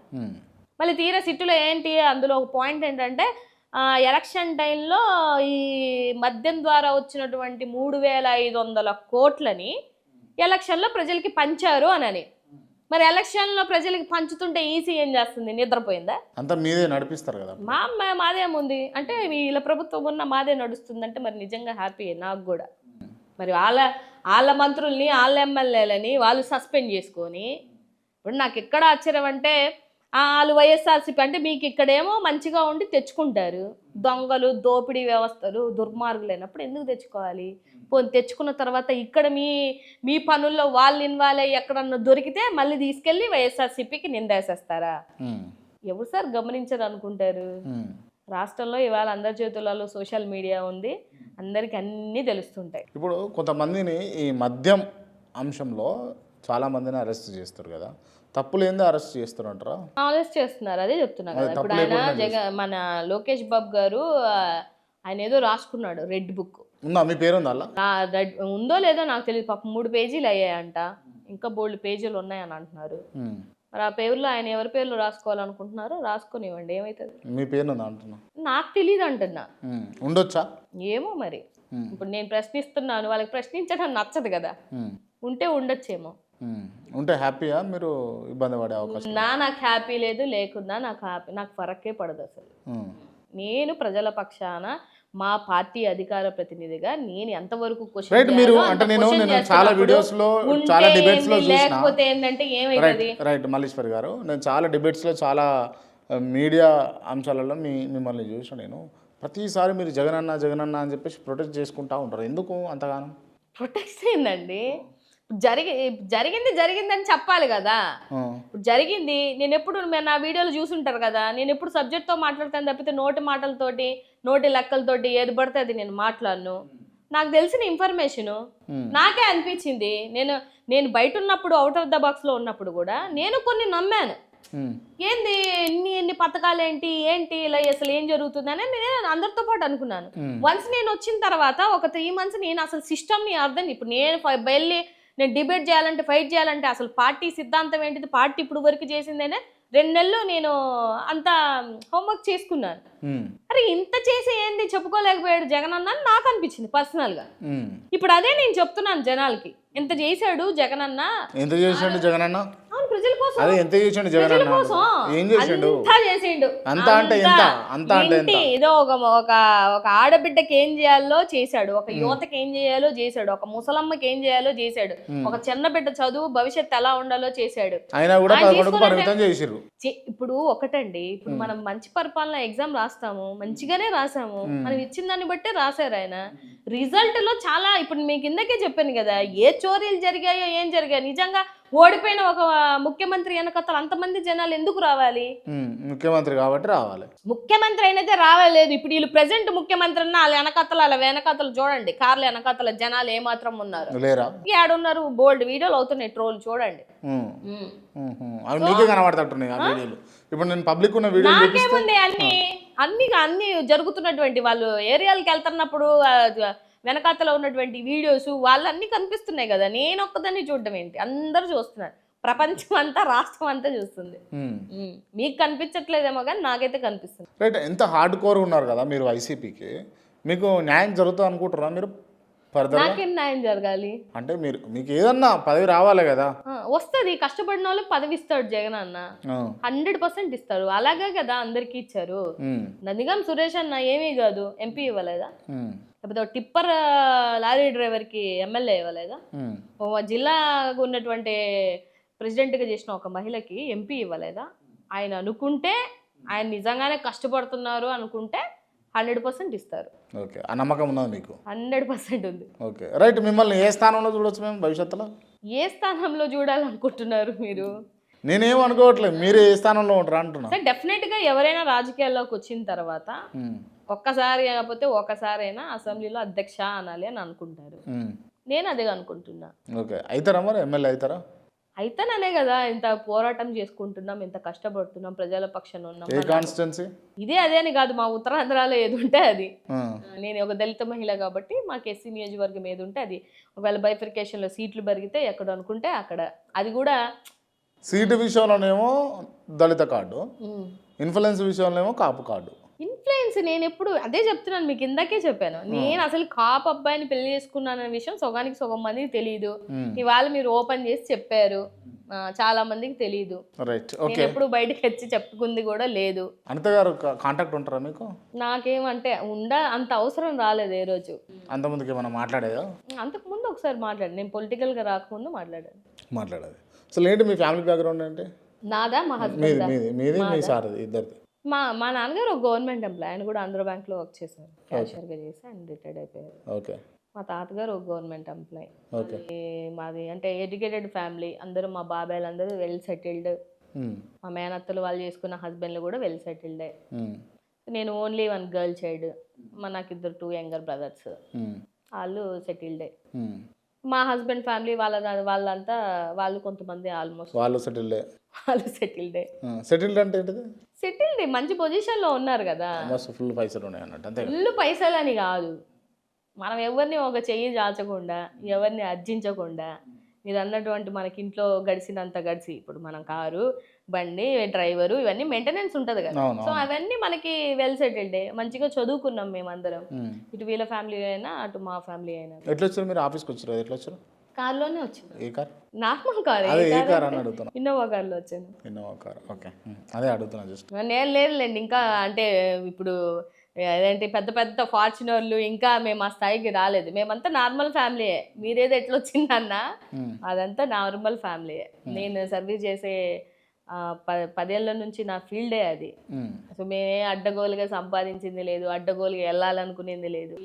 Speaker 2: మళ్ళీ తీరా సిట్టులో ఏంటి, అందులో ఒక పాయింట్ ఏంటంటే ఎలక్షన్ టైంలో ఈ మద్యం ద్వారా వచ్చినటువంటి 3,500 కోట్లని ఎలక్షన్లో ప్రజలకి పంచారు అని. మరి ఎలక్షన్లో ప్రజలకి పంచుతుంటే ఈసీ ఏం చేస్తుంది, నిద్రపోయిందా?
Speaker 1: అంతా మీదే నడిపిస్తారు కదా.
Speaker 2: మాదేముంది అంటే వీళ్ళ ప్రభుత్వం ఉన్న మాదే నడుస్తుందంటే మరి నిజంగా హ్యాపీ నాకు కూడా. మరి వాళ్ళ మంత్రుల్ని వాళ్ళ ఎమ్మెల్యేలని వాళ్ళు సస్పెండ్ చేసుకొని, ఇప్పుడు నాకు ఎక్కడ ఆశ్చర్యం అంటే వాళ్ళు వైఎస్ఆర్సీపీ అంటే మీకు ఇక్కడేమో మంచిగా ఉండి తెచ్చుకుంటారు, దొంగలు దోపిడీ వ్యవస్థలు దుర్మార్గులు అయినప్పుడు ఎందుకు తెచ్చుకోవాలి? పోనీ తెచ్చుకున్న తర్వాత ఇక్కడ మీ పనుల్లో వాళ్ళు ఇన్వాల్వ్ అయ్యి ఎక్కడన్నా దొరికితే మళ్ళీ తీసుకెళ్ళి వైఎస్ఆర్సీపీకి నిందేసేస్తారా? ఎవరు సార్ గమనించరు అనుకుంటారు? రాష్ట్రంలో ఇవాళ అందరి చేతులలో సోషల్ మీడియా ఉంది, అందరికి అన్నీ తెలుస్తుంటాయి.
Speaker 1: ఇప్పుడు కొంతమందిని ఈ మద్యం అంశంలో చాలా మందిని అరెస్ట్ చేస్తారు కదా, తప్పులేందో అరెస్ట్ చేస్తారంటారా?
Speaker 2: అరెస్ట్ చేస్తున్నారు, అదే చెప్తున్నా కదా. ఇప్పుడు ఆయన మన లోకేష్ బాబు గారు ఆయన ఏదో రాసుకున్నాడు రెడ్ బుక్,
Speaker 1: ఉందా మీ పేరు ఉందా?
Speaker 2: ఉందో లేదో నాకు తెలియదు, పాపం 3 పేజీలు అయ్యాయంట, ఇంకా బోల్డ్ పేజీలు ఉన్నాయని అంటున్నారు. మరి ఆ పేరులో ఆయన ఎవరి పేర్లు రాసుకోవాలనుకుంటున్నారో రాసుకునివ్వండి, ఏమవుతుంది?
Speaker 1: మీ పేరు ఉందా అంటున్నా?
Speaker 2: నాకు తెలియదు అంటున్నా.
Speaker 1: ఉండొచ్చా?
Speaker 2: ఏమో మరి, ఇప్పుడు నేను ప్రశ్నిస్తున్నాను, వాళ్ళకి ప్రశ్నించడం నచ్చదు కదా, ఉంటే ఉండొచ్చేమో.
Speaker 1: ఉంటే హ్యాపీయా మీరు? ఇబ్బంది పడే అవకాశం?
Speaker 2: నాకు హ్యాపీ లేదు, లేకున్నా నాకు ఫరక్కే పడదు అసలు. నేను ప్రజల పక్షాన మా పార్టీ అధికార ప్రతినిధిగా నేను ఎంతవరకు క్వశ్చన్
Speaker 1: రైట్ మీరు అంటే నేను చాలా వీడియోస్లో చాలా డిబేట్స్లో చూసిన
Speaker 2: లేకపోతే ఏంటంటే ఏమైతుంది
Speaker 1: రైట్ మల్లీశ్వరి గారు నేను చాలా డిబేట్స్లో చాలా మీడియా అంశాలలో మిమ్మల్ని చూసిన నేను ప్రతిసారి మీరు జగనన్న అని చెప్పేసి ప్రొటెస్ట్ చేసుకుంటూ ఉంటారు ఎందుకు అంతగానం
Speaker 2: ప్రొటెక్ట్ ఏందండి జరిగిందని చెప్పాలి కదా ఇప్పుడు జరిగింది నేను ఎప్పుడు నా వీడియోలు చూసుంటారు కదా నేను ఎప్పుడు సబ్జెక్ట్తో మాట్లాడతాను తప్పితే నోటి మాటలతోటి నోటి లెక్కలతోటి ఏది పడితే అది నేను మాట్లాడను నాకు తెలిసిన ఇన్ఫర్మేషను నాకే అనిపించింది నేను బయట ఉన్నప్పుడు అవుట్ ఆఫ్ ద బాక్స్లో ఉన్నప్పుడు కూడా నేను కొన్ని నమ్మాను ఏంది ఎన్ని పథకాలు ఏంటి ఇలా అసలు ఏం జరుగుతుందని నేను అందరితో పాటు అనుకున్నాను వన్స్ నేను వచ్చిన తర్వాత ఒక 3 months నేను అసలు సిస్టమ్ని అర్థం ఇప్పుడు నేను డిబేట్ చేయాలంటే ఫైట్ చేయాలంటే అసలు పార్టీ సిద్ధాంతం ఏంటిది పార్టీ ఇప్పుడు వరకు చేసిందేనే 2 నెలలు నేను అంత హోంవర్క్ చేసుకున్నాను అరే ఇంత చేసి ఏంది చెప్పుకోలేకపోయాడు జగన్ అన్న నాకు అనిపించింది పర్సనల్గా ఇప్పుడు అదే నేను చెప్తున్నాను జనాలకి ఎంత చేశాడు జగన్ అన్న
Speaker 1: ఎంత చేశాడు జగన్ అన్న
Speaker 2: ప్రజల కోసం
Speaker 1: అదే ఎంత చేశాడు జగన్ అన్న ఏం చేశాడు
Speaker 2: అంతా చేసిండు
Speaker 1: అంతా అంటే ఎంత అంతా అంటే ఎంత
Speaker 2: ఏదో ఒక ఆడబిడ్డకి ఏం చేయాలో చేశాడు ఒక యువతకి ఏం చేయాలో చేశాడు ఒక ముసలమ్మకి ఏం చేయాలో చేశాడు ఒక చిన్న బిడ్డ చదువు భవిష్యత్తు ఎలా ఉండాలో చేశాడు
Speaker 1: అయినా కూడా 11కు పరిమితం చేసిర్రు
Speaker 2: ఇప్పుడు ఒకటండి ఇప్పుడు మనం మంచి పరిపాలన ఎగ్జామ్ రాస్తాము మంచిగానే రాసాము మనం ఇచ్చిన దాన్ని బట్టే రాశారు ఆయన రిజల్ట్ లో చాలా ఇప్పుడు మీకు ఇందాకే చెప్పాను కదా ఏ చోరీలు జరిగాయో ఏం జరిగాయో నిజంగా ఓడిపోయిన ఒక ముఖ్యమంత్రి వెనకతలు అంతమంది జనాలు ఎందుకు రావాలి
Speaker 1: ముఖ్యమంత్రి కాబట్టి రావాలి
Speaker 2: ముఖ్యమంత్రి అయినదే రావాలేదు ఇప్పుడు వీళ్ళు ప్రెసెంట్ ముఖ్యమంత్రి అన్న వాళ్ళ వెనకతలు చూడండి కార్ల వెనకతల జనాలు ఏమాత్రం ఉన్నారు
Speaker 1: లేరా
Speaker 2: ఏడున్నారు బోల్డ్ వీడియోలు అవుతున్నాయి ట్రోల్ చూడండి
Speaker 1: అవి మీకే కనబడుతుంటున్నాయి ఆ వీడియోలు ఇప్పుడు నేను పబ్లిక్ ఉన్న వీడియో
Speaker 2: నాకేముంది అన్ని జరుగుతున్నటువంటి వాళ్ళు ఏరియాలకు వెళ్తున్నప్పుడు వెనకాతలో ఉన్నటువంటి వీడియోస్ వాళ్ళన్నీ కనిపిస్తున్నాయి కదా నేను ఒక్కదాన్ని చూడడం ఏంటి అందరూ చూస్తున్నారు ప్రపంచం అంతా రాష్ట్రం అంతా చూస్తుంది మీకు కనిపించట్లేదేమో కానీ నాకైతే కనిపిస్తుంది
Speaker 1: రైట్ ఎంత హార్డ్ కోర్ ఉన్నారు కదా మీరు వైసీపీకి మీకు న్యాయం జరుగుతుంది అనుకుంటారా మీరు
Speaker 2: నాకేం న్యాయం జరగాలి
Speaker 1: అంటే మీకు ఏదన్నా పదవి రావాలి కదా
Speaker 2: వస్తుంది కష్టపడిన వాళ్ళకి పదవి ఇస్తాడు జగన్ అన్న 100% ఇస్తారు అలాగే కదా అందరికి ఇచ్చారు నందిగం సురేష్ అన్న ఏమీ కాదు ఎంపీ ఇవ్వలేదా లేకపోతే టిప్పర్ లారీ డ్రైవర్ కి ఎమ్మెల్యే ఇవ్వలేదా జిల్లాకు ఉన్నటువంటి ప్రెసిడెంట్ గా చేసిన ఒక మహిళకి ఎంపీ ఇవ్వలేదా ఆయన అనుకుంటే ఆయన నిజంగానే కష్టపడుతున్నారు అనుకుంటే 100% ఇస్తారు
Speaker 1: ఓకే ఆ నమ్మకం ఉన్నది మీకు
Speaker 2: 100% ఉంది
Speaker 1: ఓకే రైట్ మిమ్మల్ని ఏ స్థానంలో చూడొచ్చు మేము భవిష్యత్తులో
Speaker 2: ఏ స్థానంలో చూడాలనుకుంటున్నారు మీరు
Speaker 1: నేనేం అనుకోవట్లేదు మీరు ఏ స్థానంలో ఉంటారా అంటున్నా
Speaker 2: సరే డెఫినెట్గా ఎవరైనా రాజకీయాల్లోకి వచ్చిన తర్వాత ఒక్కసారి కాకపోతే ఒకసారైనా అసెంబ్లీలో అధ్యక్ష అనాలి అని అనుకుంటారు నేను అదే అనుకుంటున్నా
Speaker 1: ఓకే అవుతారా మరి ఎమ్మెల్యే అవుతారా
Speaker 2: అయితేనే కదా ఇంత పోరాటం చేసుకుంటున్నాం ఇంత కష్టపడుతున్నాం ప్రజల పక్షాన ఉన్నాం ఇదే అదే అని కాదు మా ఉత్తరాంధ్రలో ఏది ఉంటే అది నేను ఒక దళిత మహిళ కాబట్టి మాకు ఎస్సీ నియోజకవర్గం ఏది ఉంటే అది ఒకవేళ బైఫర్కేషన్లో సీట్లు పెరిగితే ఎక్కడ అనుకుంటే అక్కడ అది కూడా
Speaker 1: సీటు విషయంలోనేమో దళిత కార్డు ఇన్ఫ్లుయెన్స్ విషయంలోనేమో కాపు కార్డు
Speaker 2: ఇన్ఫ్లుయెన్స్ నేను ఎప్పుడు అదే చెప్తున్నాను మీకు ఇందాకే చెప్పాను నేను అసలు కాపు అబ్బాయిని పెళ్లి చేసుకున్నాననే విషయం సగానికి సగం మందికి తెలియదు ఇవాళ మీరు ఓపెన్ చేసి చెప్పారు చాలా మందికి తెలియదు నేను ఎప్పుడు బయటకు వచ్చి చెప్పుకుంది కూడా లేదు
Speaker 1: అనిత గారు కాంటాక్ట్ ఉంటారా మీకు
Speaker 2: నాకేమంటే అంత అవసరం రాలేదు ఏ రోజు
Speaker 1: అంతకుముందుకు ఏమైనా మాట్లాడేదా
Speaker 2: అంతకుముందు ఒకసారి మాట్లాడాను నేను పొలిటికల్గా రాకముందు
Speaker 1: మాట్లాడేది అసలు ఏంటి మీ ఫ్యామిలీ బ్యాక్గ్రౌండ్ అంటే
Speaker 2: నాదా మా హస్బెండ్
Speaker 1: మీది మీ సార్ ఇద్దరిది
Speaker 2: మా నాన్నగారు ఒక గవర్నమెంట్ ఎంప్లాయ్ ఆయన కూడా ఆంధ్ర బ్యాంక్లో వర్క్ చేశారు క్యాషియర్గా చేసి ఆయన రిటైర్డ్ అయిపోయారు
Speaker 1: ఓకే
Speaker 2: మా తాతగారు ఒక గవర్నమెంట్ ఎంప్లాయ్ మాది అంటే ఎడ్యుకేటెడ్ ఫ్యామిలీ అందరూ మా బాబాయ్లు అందరూ వెల్ సెటిల్డ్ మా మేనత్తలు వాళ్ళు చేసుకున్న హస్బెండ్లు కూడా వెల్ సెటిల్డే నేను ఓన్లీ 1 గర్ల్ చైల్డ్ నాకు 2 యంగర్ బ్రదర్స్ వాళ్ళు సెటిల్డే మా హస్బెండ్ ఫ్యామిలీ వాళ్ళంతా వాళ్ళు కొంతమంది ఆల్మోస్ట్
Speaker 1: వాళ్ళు
Speaker 2: సెటిల్డే
Speaker 1: సెటిల్డ్ అంటే ఏంటిది
Speaker 2: సెటిల్డ్ మంచి పొజిషన్లో ఉన్నారు కదా
Speaker 1: ఫుల్ పైసలు ఉన్నాయి అన్నట్టు అంతే
Speaker 2: ఫుల్ పైసలు అని కాదు మనం ఎవరిని ఒక చెయ్యి చాచకుండా ఎవరిని అర్జించకుండా మీరు అన్నటువంటి మనకి ఇంట్లో గడిచినంత గడిచి ఇప్పుడు మనం కారు బండి డ్రైవరు ఇవన్నీ మెయింటెనెన్స్ ఉంటుంది కదా సో అవన్నీ మనకి వెల్ సెటిల్డే మంచిగా చదువుకున్నాం మేమందరం ఇటు వీళ్ళ ఫ్యామిలీ అయినా అటు మా ఫ్యామిలీ అయినా
Speaker 1: ఎట్లా వచ్చారు మీరు ఆఫీస్కి వచ్చారు ఎట్లా వచ్చారు
Speaker 2: కార్లోనే వచ్చింది
Speaker 1: ఏ కార్
Speaker 2: నార్మల్ కార్ ఇన్నోవా కార్లో వచ్చాను
Speaker 1: ఇన్నోవా కార్ ఓకే అదే అడుగుతున్నా జస్ట్
Speaker 2: నేను లేదులేండి ఇంకా అంటే ఇప్పుడు అదేంటి పెద్ద పెద్ద ఫార్చునర్లు ఇంకా మేము ఆ స్థాయికి రాలేదు. మేమంతా నార్మల్ ఫ్యామిలీయే. మీరేదో ఎట్లా వచ్చిందన్న అదంతా నార్మల్ ఫ్యామిలీయే. నేను సర్వీస్ చేసే 10 ఏళ్ళ నుంచి నా ఫీల్డే అది. సో మేమే అడ్డగోలుగా సంపాదించింది లేదు, అడ్డగోలుగా వెళ్ళాలనుకునేది లేదు.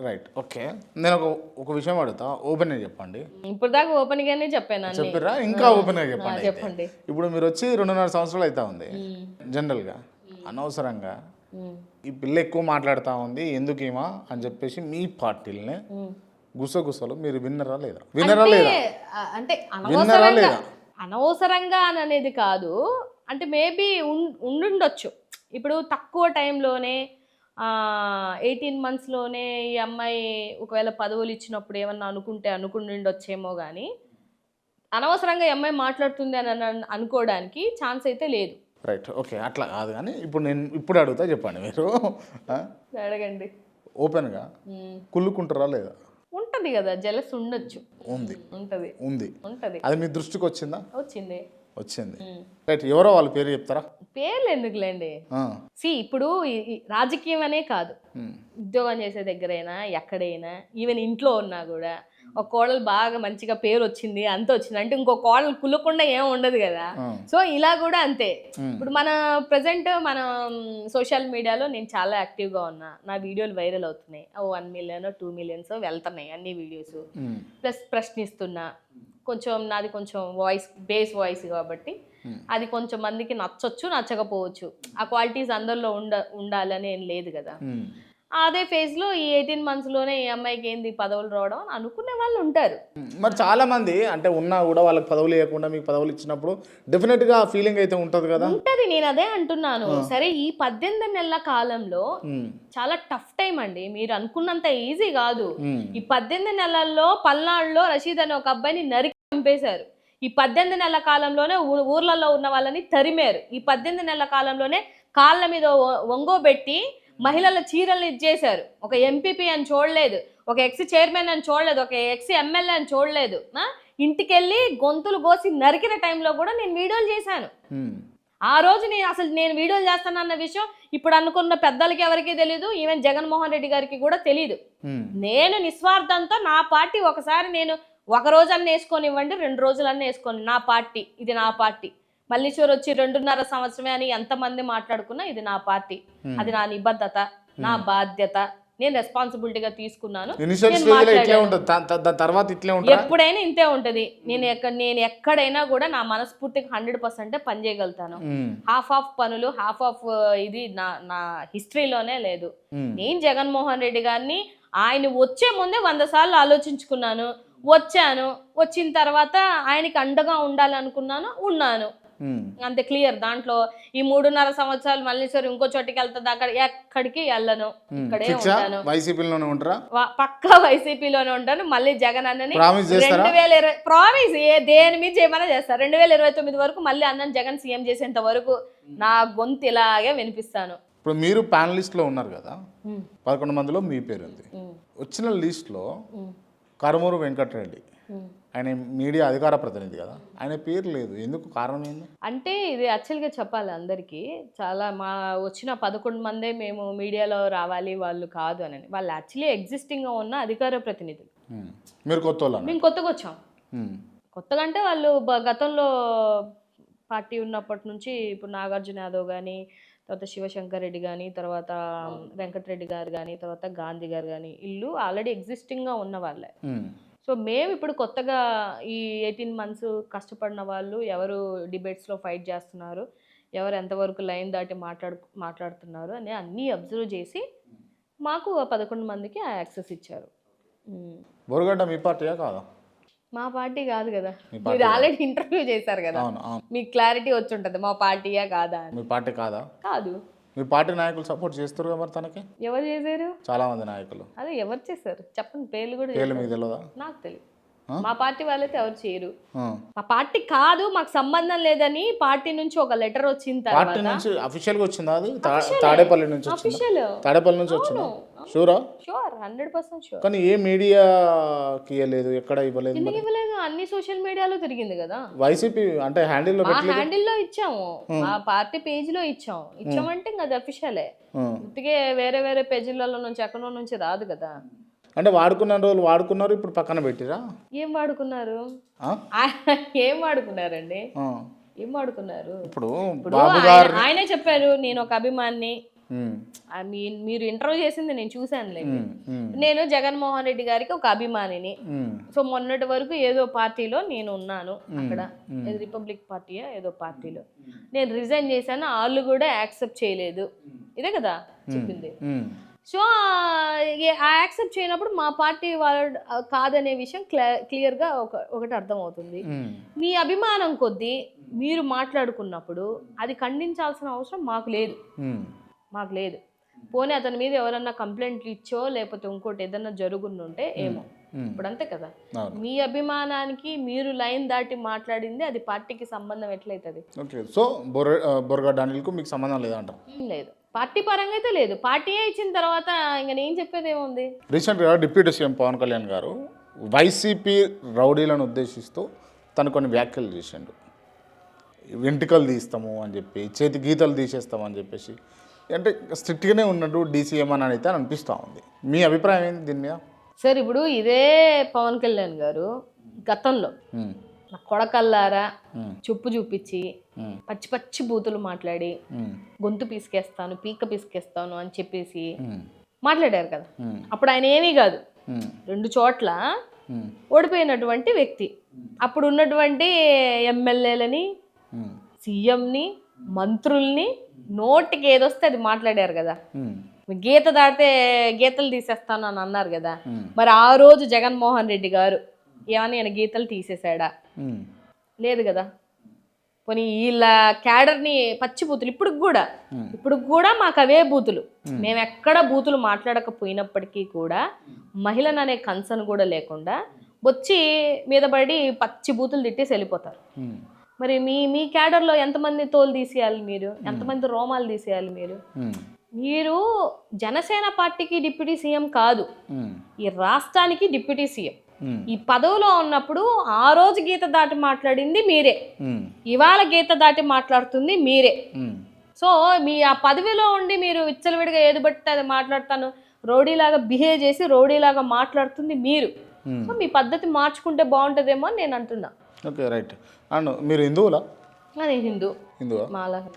Speaker 1: Right okay. నేను ఒక విషయం అడుగుతా, ఓపెన్గా చెప్పండి.
Speaker 2: ఇప్పుడు దాకా ఓపెన్ గానే చెప్పాను.
Speaker 1: చెప్పారా? ఇంకా ఓపెన్గా చెప్పండి.
Speaker 2: చెప్పండి.
Speaker 1: ఇప్పుడు మీరు వచ్చి 2.5 సంవత్సరాలు అవుతా ఉంది. జనరల్గా అనవసరంగా ఈ పిల్ల ఎక్కువ మాట్లాడుతూ ఉంది ఎందుకేమా అని చెప్పేసి మీ పార్టీలనే గుసగుసలు మీరు విన్నరా లేదా?
Speaker 2: అంటే
Speaker 1: విన్నరా లేదా?
Speaker 2: అనవసరంగా అని అనేది కాదు, అంటే మేబీ ఉండుండొచ్చు. ఇప్పుడు తక్కువ టైంలోనే 18 monthsలోనే ఈ అమ్మాయి ఒకవేళ పదవులు ఇచ్చినప్పుడు ఏమన్నా అనుకుంటుండొచ్చేమో కానీ అనవసరంగా ఈ అమ్మాయి మాట్లాడుతుంది అని అనుకోవడానికి ఛాన్స్ అయితే లేదు.
Speaker 1: రైట్ ఓకే, అట్లా కాదు కానీ ఇప్పుడు అడుగుతా, చెప్పండి మీరు.
Speaker 2: అడగండి.
Speaker 1: ఓపెన్గా కుళ్ళుకుంటారా లేదా?
Speaker 2: ఉంటది కదా, జలస్ ఉండొచ్చు.
Speaker 1: ఉంది. అది మీ దృష్టికి వచ్చిందా?
Speaker 2: వచ్చింది.
Speaker 1: రైట్, ఎవరో వాళ్ళ పేరు చెప్తారా?
Speaker 2: పేర్లు ఎందుకులేండి. ఇప్పుడు రాజకీయం అనే కాదు, ఉద్యోగం చేసే దగ్గరైనా ఎక్కడైనా ఈవెన్ ఇంట్లో ఉన్నా కూడా ఒక కోడలు బాగా మంచిగా పేరు వచ్చింది అంత వచ్చింది అంటే ఇంకో కోడలు కుల్లకుండా ఏం ఉండదు కదా. సో ఇలా కూడా అంతే. ఇప్పుడు మన ప్రజెంట్ మన సోషల్ మీడియాలో నేను చాలా యాక్టివ్గా ఉన్నా. నా వీడియోలు వైరల్ అవుతున్నాయి. 1 million 2 million వెళ్తున్నాయి అన్ని వీడియోస్. ప్లస్ ప్రశ్నిస్తున్నా. నాది కొంచెం బేస్ వాయిస్ కాబట్టి అది కొంచెం మందికి నచ్చొచ్చు, నచ్చకపోవచ్చు. ఆ క్వాలిటీస్ అందరిలో ఉండాలని ఏం లేదు కదా. అదే ఫేజ్లో ఈ 18 monthsలోనే ఈ అమ్మాయికి ఏంది పదవులు రావడం అని అనుకునే వాళ్ళు ఉంటారు.
Speaker 1: మరి చాలా మంది అంటే ఉన్నా కూడా వాళ్ళకి పదవులు ఇవ్వకుండా మీకు పదవులు ఇచ్చినప్పుడు డెఫినెట్గా ఫీలింగ్ అయితే ఉంటుంది కదా.
Speaker 2: ఉంటుంది, నేను అదే అంటున్నాను. సరే ఈ 18 నెలల కాలంలో చాలా టఫ్ టైం అండి. మీరు అనుకున్నంత ఈజీ కాదు. ఈ 18 నెలల్లో పల్నాడులో రషీద్ అనే ఒక అబ్బాయిని నరికి చంపేశారు. ఈ 18 నెలల కాలంలోనే ఊర్లలో ఉన్న వాళ్ళని తరిమారు. ఈ 18 నెలల కాలంలోనే కాళ్ళ మీద వంగోబెట్టి మహిళల చీరలు ఇచ్చేశారు. ఒక ఎంపీపీ అని చూడలేదు, ఒక ఎక్స్ చైర్మన్ అని చూడలేదు, ఒక ఎక్స్ ఎమ్మెల్యే అని చూడలేదు. ఇంటికెళ్ళి గొంతులు కోసి నరికిన టైంలో కూడా నేను వీడియోలు చేశాను. ఆ రోజు నేను వీడియోలు చేస్తానన్న విషయం ఇప్పుడు అనుకున్న పెద్దలకి ఎవరికి తెలియదు, ఈవెన్ జగన్మోహన్ రెడ్డి గారికి కూడా తెలియదు. నేను నిస్వార్థంతో నా పార్టీ ఒకసారి నేను ఒక రోజన్నా వేసుకొనివ్వండి, 2 రోజులన్నా వేసుకొని నా పార్టీ, ఇది నా పార్టీ. మల్లీశ్వర్ వచ్చి 2.5 సంవత్సరమే అని ఎంతమంది మాట్లాడుకున్నా ఇది నా పార్టీ, అది నా నిబద్ధత, నా బాధ్యత, నేను రెస్పాన్సిబిలిటీగా తీసుకున్నాను. ఎప్పుడైనా ఇంతే ఉంటది. నేను ఎక్కడైనా కూడా నా మనస్ఫూర్తిగా 100% పని చేయగలుగుతాను. హాఫ్ ఆఫ్ పనులు, హాఫ్ ఆఫ్ ఇది నా హిస్టరీలోనే లేదు. నేను జగన్మోహన్ రెడ్డి గారిని ఆయన వచ్చే ముందే 100 సార్లు ఆలోచించుకున్నాను. వచ్చిన తర్వాత ఆయనకి అండగా ఉండాలనుకున్నాను, ఉన్నాను. అంతే, క్లియర్. దాంట్లో ఈ 3.5 సంవత్సరాలు మల్లీశ్వర్ ఇంకో చోటికి వెళ్తుంది, అక్కడ ఎక్కడికి వెళ్ళను, ఇక్కడే ఉంటాను. పక్కా వైసీపీలోనే ఉంటాను. మళ్ళీ జగన్ అన్నని 2020 ప్రామిస్ దేని మీద చేయమన్నా చేస్తారు. 2029 వరకు మళ్ళీ అన్నని జగన్ సీఎం చేసేంత వరకు నా గొంతు ఇలాగే వినిపిస్తాను.
Speaker 1: ఇప్పుడు మీరు ప్యానలిస్ట్ లో ఉన్నారు కదా, 11 మందిలో మీ పేరు ఉంది. వచ్చిన లిస్ట్ లో కరుమూరు వెంకటరెడ్డి, ఆయన మీడియా అధికార ప్రతినిధి కదా, ఆయన పేరు లేదు. ఎందుకు? కారణం ఏంది
Speaker 2: అంటే ఇది యాక్చువల్గా చెప్పాలి అందరికీ. చాలా వచ్చిన 11 మందే మేము మీడియాలో రావాలి వాళ్ళు కాదు అని. వాళ్ళు యాక్చువల్లీ ఎగ్జిస్టింగ్గా ఉన్న అధికార ప్రతినిధులు.
Speaker 1: మీరు కొత్త?
Speaker 2: మేము కొత్తగా వచ్చాం. కొత్తగా అంటే వాళ్ళు గతంలో పార్టీ ఉన్నప్పటి నుంచి ఇప్పుడు నాగార్జున యాదవ్ కానీ, తర్వాత శివశంకర్ రెడ్డి కానీ, తర్వాత వెంకటరెడ్డి గారు కానీ, తర్వాత గాంధీ గారు కానీ, వీళ్ళు ఆల్రెడీ ఎగ్జిస్టింగ్గా ఉన్న వాళ్ళే. సో మేము ఇప్పుడు కొత్తగా ఈ 18 months కష్టపడిన వాళ్ళు ఎవరు డిబేట్స్లో ఫైట్ చేస్తున్నారు, ఎవరు ఎంతవరకు లైన్ దాటి మాట్లాడుతున్నారు అని అన్నీ అబ్జర్వ్ చేసి మాకు 11 మందికి ఆ యాక్సెస్ ఇచ్చారు.
Speaker 1: బోరుగడ్డ మీ పార్టీయా కాదా?
Speaker 2: మా పార్టీ కాదు కదా, మీరు ఆల్రెడీ ఇంటర్వ్యూ చేశారు కదా, మీకు క్లారిటీ వచ్చి ఉంటుంది మా పార్టీయా కాదా.
Speaker 1: మీ పార్టీ కాదా?
Speaker 2: కాదు.
Speaker 1: మీ పార్టీ నాయకులు సపోర్ట్ చేస్తారు కదా మరి తనకి?
Speaker 2: ఎవరు చేశారు?
Speaker 1: చాలా మంది నాయకులు.
Speaker 2: అదే ఎవరు చేశారు చెప్పండి, పేర్లు కూడా
Speaker 1: మీకు తెలియదా?
Speaker 2: నాకు తెలియదు. మా పార్టీ వాళ్ళైతే ఎవరు చేయరు. మా పార్టీ కాదు, మాకు సంబంధం లేదని పార్టీ నుంచి ఒక లెటర్ వచ్చిన
Speaker 1: పార్టీ నుంచి అఫీషియల్ గా వచ్చిందా? అది తాడేపల్లి నుంచి వచ్చిందా? తాడేపల్లి నుంచి వచ్చిందా? షూరా?
Speaker 2: షూర్. 100% షూర్.
Speaker 1: కానీ ఏ మీడియాకి ఇవ్వలేదు, ఎక్కడ ఇవ్వలేదు.
Speaker 2: ఎందుకు ఇవ్వలేదు? అన్ని సోషల్ మీడియాలో తిరిగింది కదా.
Speaker 1: వైసీపీ అంటే హ్యాండిల్లో
Speaker 2: మా హ్యాండిల్లో ఇచ్చాము, మా పార్టీ పేజీలో ఇచ్చామంటే ఇంకా అది అఫీషియలే. ఉత్తిగే వేరే వేరే పేజీలలో నుంచి ఎక్కడో నుంచి రాదు కదా.
Speaker 1: అంటే వాడుకున్న రోజులు వాడుకున్నారు, ఇప్పుడు పక్కన పెట్టిరా.
Speaker 2: ఏం వాడుకున్నారు? ఏం వాడుకున్నారండి? ఏం వాడుకున్నారు?
Speaker 1: ఇప్పుడు
Speaker 2: ఆయనే చెప్పారు నేను ఒక అభిమాని. మీరు ఇంటర్వ్యూ చేసింది నేను చూశానులే. నేను జగన్మోహన్ రెడ్డి గారికి ఒక అభిమానిని. సో మొన్నటి వరకు ఏదో పార్టీలో నేను ఉన్నాను, అక్కడ రిపబ్లిక్ పార్టీయా ఏదో పార్టీలో నేను రిజైన్ చేశాను, వాళ్ళు కూడా యాక్సెప్ట్ చేయలేదు. ఇదే కదా చెప్పింది. సో ఆ యాక్సెప్ట్ చేయనప్పుడు మా పార్టీ వాళ్ళు కాదనే విషయం క్లియర్గా ఒకటి అర్థమవుతుంది. మీ అభిమానం కొద్దీ మీరు మాట్లాడుకున్నప్పుడు అది ఖండించాల్సిన అవసరం మాకు లేదు. పోనీ అతని మీద ఎవరన్నా కంప్లైంట్లు ఇచ్చో లేకపోతే ఇంకోటి ఏదన్నా జరుగుంటే ఏమో, ఇప్పుడు అంతే కదా. మీ అభిమానానికి మీరు లైన్ దాటి మాట్లాడింది అది పార్టీకి సంబంధం ఎట్లయితుంది?
Speaker 1: సో బొర్గా డానియల్కు మీకు సంబంధం లేదంట?
Speaker 2: లేదు, పార్టీ పరంగా అయితే లేదు. పార్టీయే ఇచ్చిన తర్వాత ఇంకా నేను చెప్పేది ఏముంది.
Speaker 1: రీసెంట్గా డిప్యూటీ సీఎం పవన్ కళ్యాణ్ గారు వైసీపీ రౌడీలను ఉద్దేశిస్తూ తను కొన్ని వ్యాఖ్యలు చేసిండు. వెంట్రుకలు తీస్తాము అని చెప్పి, చేతి గీతలు తీసేస్తామని చెప్పేసి, అంటే స్ట్రిక్ట్గానే ఉన్నట్టు డీసీఎం అని అయితే అనిపిస్తూ ఉంది. మీ అభిప్రాయం ఏంటి దీని మీద?
Speaker 2: సార్ ఇప్పుడు ఇదే పవన్ కళ్యాణ్ గారు గతంలో నా కొడకల్లారా చెప్పు చూపించి పచ్చి పచ్చి బూతులు మాట్లాడి గొంతు పీసుకేస్తాను, పీక పీసుకేస్తాను అని చెప్పేసి మాట్లాడారు కదా. అప్పుడు ఆయన ఏమీ కాదు, 2 చోట్ల ఓడిపోయినటువంటి వ్యక్తి. అప్పుడు ఉన్నటువంటి ఎమ్మెల్యేలని, సీఎంని, మంత్రుల్ని నోటికి ఏదొస్తే అది మాట్లాడారు కదా. గీత దాటితే గీతలు తీసేస్తాను అని అన్నారు కదా. మరి ఆ రోజు జగన్మోహన్ రెడ్డి గారు ఏమన్నా ఆయన గీతలు తీసేశాడా? లేదు కదా. పోనీ వీళ్ళ క్యాడర్ని పచ్చి బూతులు ఇప్పుడు కూడా మాకు అవే బూతులు. మేము ఎక్కడ బూతులు మాట్లాడకపోయినప్పటికీ కూడా మహిళను అనే కన్సర్న్ కూడా లేకుండా వచ్చి మీద పడి పచ్చి బూతులు తిట్టేసి వెళ్ళిపోతారు. మరి మీ క్యాడర్లో ఎంతమంది తోలు తీసేయాలి మీరు? ఎంతమంది రోమాలు తీసేయాలి మీరు? మీరు జనసేన పార్టీకి డిప్యూటీ సీఎం కాదు, ఈ రాష్ట్రానికి డిప్యూటీ సీఎం. ఈ పదవిలో ఉన్నప్పుడు ఆ రోజు గీత దాటి మాట్లాడింది మీరే, ఇవాళ గీత దాటి మాట్లాడుతుంది మీరే. సో మీ ఆ పదవిలో ఉండి మీరు విచ్చలవిడిగా ఏది బట్టి అది మాట్లాడతాను, రౌడీలాగా బిహేవ్ చేసి రౌడీలాగా మాట్లాడుతుంది మీరు. సో మీ పద్ధతి మార్చుకుంటే బాగుంటుందేమో అని నేను అంటున్నా.
Speaker 1: Okay, right. అండ్ మీరు హిందువులా?
Speaker 2: నేను
Speaker 1: హిందువా?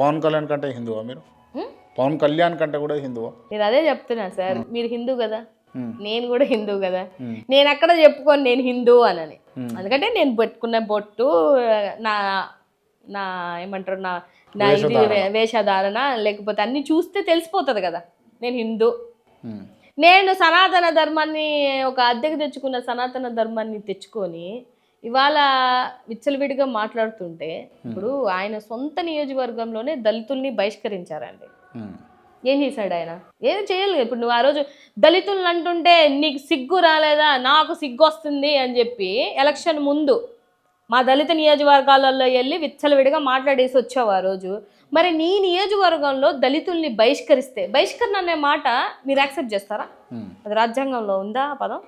Speaker 1: పవన్ కళ్యాణ్ కంటే హిందువా మీరు? పవన్ కళ్యాణ్ కంటే కూడా హిందువా?
Speaker 2: నేను అదే చెప్తున్నా సార్, మీరు హిందూ కదా, నేను కూడా హిందూ కదా. నేను ఎక్కడ చెప్పుకోను నేను హిందూ అని. ఎందుకంటే నేను పెట్టుకున్న బొట్టు, నా నా ఏమంటారు, నా ఇది వేషధారణ, లేకపోతే అన్ని చూస్తే తెలిసిపోతుంది కదా నేను హిందూ. నేను సనాతన ధర్మాన్ని, ఒక అద్దెకు తెచ్చుకున్న సనాతన ధర్మాన్ని తెచ్చుకొని ఇవాళ విచ్చలవిడిగా మాట్లాడుతుంటే, ఇప్పుడు ఆయన సొంత నియోజకవర్గంలోనే దళితుల్ని బహిష్కరించారండి. ఏం చేశాడు ఆయన? ఏం చేయలేదు. ఇప్పుడు నువ్వు ఆ రోజు దళితులను అంటుంటే నీకు సిగ్గు రాలేదా? నాకు సిగ్గు వస్తుంది అని చెప్పి ఎలక్షన్ ముందు మా దళిత నియోజకవర్గాలలో వెళ్ళి విచ్చలవిడిగా మాట్లాడేసి వచ్చావు ఆ రోజు. మరి నీ నియోజకవర్గంలో దళితుల్ని బహిష్కరణ అనే మాట మీరు యాక్సెప్ట్ చేస్తారా? అది రాజ్యాంగంలో ఉందా పదం?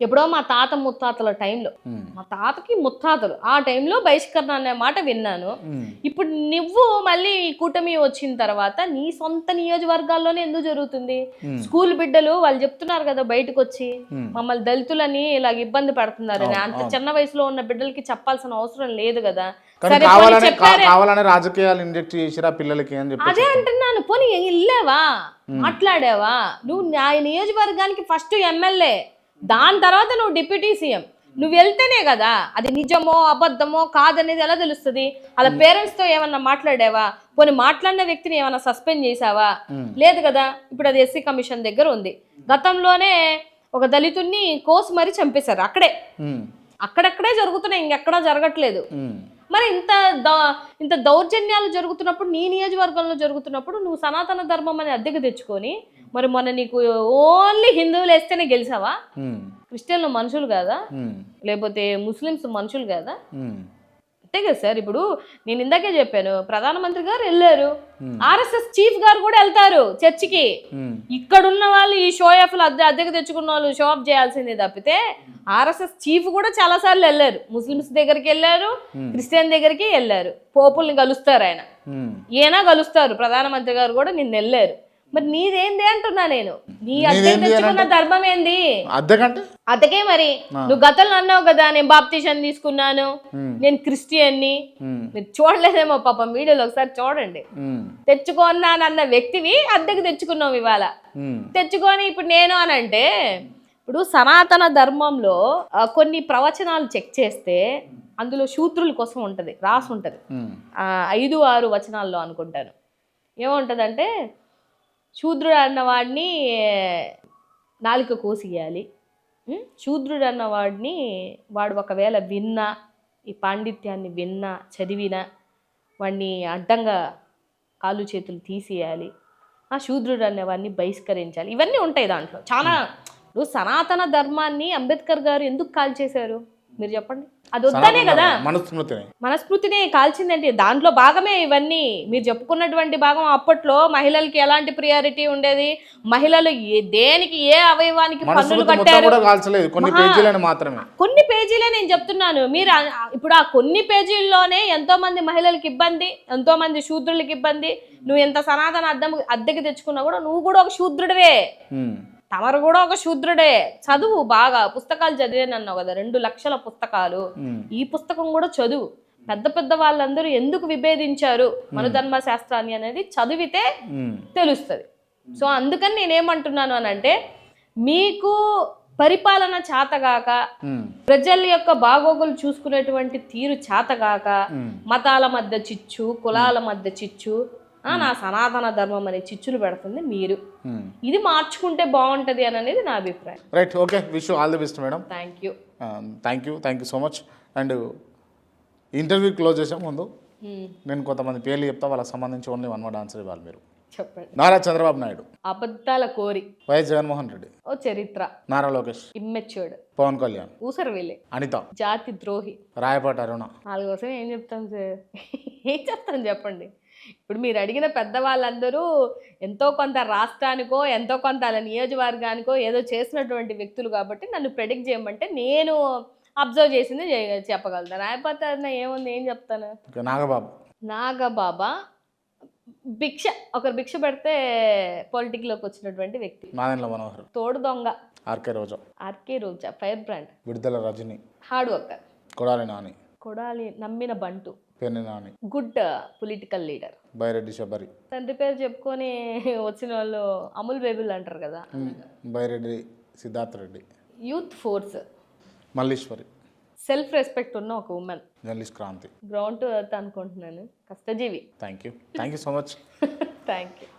Speaker 2: ఎప్పుడో మా తాత ముత్తాతల టైంలో, మా తాతకి ముత్తాతలు ఆ టైంలో బహిష్కరణ అనే మాట విన్నాను. ఇప్పుడు నువ్వు మళ్ళీ ఈ కూటమి వచ్చిన తర్వాత నీ సొంత నియోజకవర్గాల్లోనే ఎందుకు జరుగుతుంది? స్కూల్ బిడ్డలు వాళ్ళు చెప్తున్నారు కదా బయటకు వచ్చి, మమ్మల్ని దళితులని ఇలాగ ఇబ్బంది పెడుతున్నారని. అంత చిన్న వయసులో ఉన్న బిడ్డలకి చెప్పాల్సిన అవసరం లేదు కదా.
Speaker 1: రాజకీయాలు ఇంజెక్ట్ చేసిరా పిల్లలకి అని చెప్పి
Speaker 2: అదే అంటున్నాను. పోనీ వెళ్ళావా, మాట్లాడావా? నువ్వు ఆ నియోజకవర్గానికి ఫస్ట్ ఎమ్మెల్యే, దాని తర్వాత నువ్వు డిప్యూటీ సీఎం. నువ్వు వెళ్తేనే కదా అది నిజమో అబద్ధమో కాదనేది ఎలా తెలుస్తుంది? అలా పేరెంట్స్తో ఏమన్నా మాట్లాడావా? పోనీ మాట్లాడిన వ్యక్తిని ఏమన్నా సస్పెండ్ చేసావా? లేదు కదా. ఇప్పుడు అది ఎస్సీ కమిషన్ దగ్గర ఉంది. గతంలోనే ఒక దళితుడిని కోసి మరీ చంపేశారు. అక్కడక్కడే జరుగుతున్నాయి, ఇంకెక్కడా జరగట్లేదు. మరి ఇంత దౌర్జన్యాలు జరుగుతున్నప్పుడు, నీ నియోజకవర్గంలో జరుగుతున్నప్పుడు నువ్వు సనాతన ధర్మం అని అద్దెకు తెచ్చుకొని, మరి మొన్న నీకు ఓన్లీ హిందువులు వేస్తేనే గెలిచావా? క్రిస్టియన్లు మనుషులు కాదా? లేకపోతే ముస్లిమ్స్ మనుషులు కాదా? కరెక్టే కదా సార్. ఇప్పుడు నేను ఇందాకే చెప్పాను, ప్రధానమంత్రి గారు వెళ్ళారు, ఆర్ఎస్ఎస్ చీఫ్ గారు కూడా వెళ్తారు చర్చికి. ఇక్కడున్న వాళ్ళు ఈ షో ఆఫ్లు అద్దెకు తెచ్చుకున్న వాళ్ళు షో ఆఫ్ చేయాల్సిందే తప్పితే ఆర్ఎస్ఎస్ చీఫ్ కూడా చాలా సార్లు వెళ్ళారు. ముస్లిమ్స్ దగ్గరికి వెళ్ళారు, క్రిస్టియన్ దగ్గరికి వెళ్ళారు, పోపుల్ని కలుస్తారు ఆయన, ఈయన కలుస్తారు, ప్రధానమంత్రి గారు కూడా నిన్న వెళ్ళారు. మరి నీదేంది అంటున్నా నేను, నీ అద్దెకు తెచ్చుకున్న ధర్మం ఏంది? అద్దెకే మరి నువ్వు గతంలో అన్నావు కదా, నేను బాప్టిషన్ తీసుకున్నాను, నేను క్రిస్టియన్ని. మీరు చూడలేదేమో పాపం, వీడియోలో ఒకసారి చూడండి. తెచ్చుకున్నానన్న వ్యక్తివి అద్దెకు తెచ్చుకున్నావు ఇవాళ. తెచ్చుకొని ఇప్పుడు నేను అని అంటే, ఇప్పుడు సనాతన ధర్మంలో కొన్ని ప్రవచనాలు చెక్ చేస్తే అందులో శూద్రుల కోసం ఉంటది, రాసి ఉంటది. 5-6 వచనాల్లో అనుకుంటాను. ఏముంటదంటే, శూద్రుడు అన్నవాడిని నాలుక కోసియాలి, శూద్రుడు అన్నవాడిని వాడు ఒకవేళ విన్నా, ఈ పాండిత్యాన్ని విన్నా, చదివినా వాడిని అడ్డంగా కాళ్ళు చేతులు తీసేయాలి, ఆ శూద్రుడు అనేవాడిని బహిష్కరించాలి. ఇవన్నీ ఉంటాయి దాంట్లో చాలా. ఇప్పుడు సనాతన ధర్మాన్ని అంబేద్కర్ గారు ఎందుకు కాల్చేశారు మీరు చెప్పండి? అది వద్దనే కదా, మనస్మృతిని కాల్చిందంటే దాంట్లో భాగమే ఇవన్నీ. మీరు చెప్పుకున్నటువంటి భాగం. అప్పట్లో మహిళలకి ఎలాంటి ప్రియారిటీ ఉండేది, మహిళలు దేనికి ఏ అవయవానికి పన్నులు కట్టారు, కొన్ని పేజీలే నేను చెప్తున్నాను. మీరు ఇప్పుడు ఆ కొన్ని పేజీల్లోనే ఎంతో మంది మహిళలకు ఇబ్బంది, ఎంతో మంది శూద్రులకి ఇబ్బంది. నువ్వు ఎంత సనాతన అద్దెకి తెచ్చుకున్నా కూడా నువ్వు కూడా ఒక శూద్రుడివే, తమరు కూడా ఒక శూద్రుడే. చదువు బాగా, పుస్తకాలు చదివానన్నావు కదా, 2 లక్షల పుస్తకాలు. ఈ పుస్తకం కూడా చదువు. పెద్ద పెద్ద వాళ్ళందరూ ఎందుకు విభేదించారు మనుధర్మ శాస్త్రాన్ని అనేది చదివితే తెలుస్తుంది. సో అందుకని నేనేమంటున్నాను అని అంటే, మీకు పరిపాలన చేతగాక, ప్రజల యొక్క బాగోగులు చూసుకునేటువంటి తీరు చేతగాక, మతాల మధ్య చిచ్చు, కులాల మధ్య చిచ్చు, నా సనాతన ధర్మం అనే చిచ్చులు పెడుతుంది మీరు. ఇది మార్చుకుంటే బాగుంటది అని అనేది నా అభిప్రాయం.
Speaker 1: Right, okay, wish you all the best madam.
Speaker 2: Thank you
Speaker 1: so much. And interview close చేసే ముందు నేను కొంతమంది పేర్లు చెప్తా, వాళ్ళకి సంబంధించి ఓన్లీ 1 word ఆన్సర్ ఇవ్వాలి మీరు.
Speaker 2: చెప్పండి.
Speaker 1: నారా చంద్రబాబు నాయుడు,
Speaker 2: అబద్ధాల కోరి.
Speaker 1: వైఎస్ జగన్మోహన్ రెడ్డి,
Speaker 2: ఓ చరిత్ర.
Speaker 1: నారా లోకేష్,
Speaker 2: ఇమ్మెచ్యూర్డ్.
Speaker 1: పవన్ కళ్యాణ్,
Speaker 2: ఊసరవెల్లి.
Speaker 1: అనిత,
Speaker 2: జాతి ద్రోహి.
Speaker 1: రాయపాటి అరుణ.
Speaker 2: 4 కోసం ఏం చెప్తాం సార్, ఏం చెప్తాను చెప్పండి. ఇప్పుడు మీరు అడిగిన పెద్దవాళ్ళందరూ ఎంతో కొంత రాష్ట్రానికో ఎంతో కొంత అలా నియోజకవర్గానికో ఏదో చేసినటువంటి వ్యక్తులు కాబట్టి నన్ను ప్రెడిక్ట్ చేయమంటే నేను అబ్జర్వ్ చేసింది చెప్పగలుగుతాను. రాయపాటి ఏముంది, ఏం చెప్తాను. నాగబాబా భిక్ష, ఒకరు భిక్ష పెడితే పొలిటిక్లోకి వచ్చినటువంటి వ్యక్తి. తోడు దొంగ. RK Roja fire brand.
Speaker 1: Vidadala Rajini.
Speaker 2: Hard worker. Kodali నమ్మిన బంటు. Good political leader.
Speaker 1: Byreddy Sabari.
Speaker 2: తండ్రి పేరు చెప్పుకొని వచ్చిన వాళ్ళు అమూల్ బేబుల్ అంటారు కదా.
Speaker 1: Byreddy Siddhartha Reddy.
Speaker 2: Youth force.
Speaker 1: Malleswari.
Speaker 2: Self respect ఉన్న ఒక woman.
Speaker 1: Journalist Kranthi.
Speaker 2: Ground to earth అనుకుంటున్నాను. కష్టజీవి.
Speaker 1: Thank you so much.
Speaker 2: Thank you.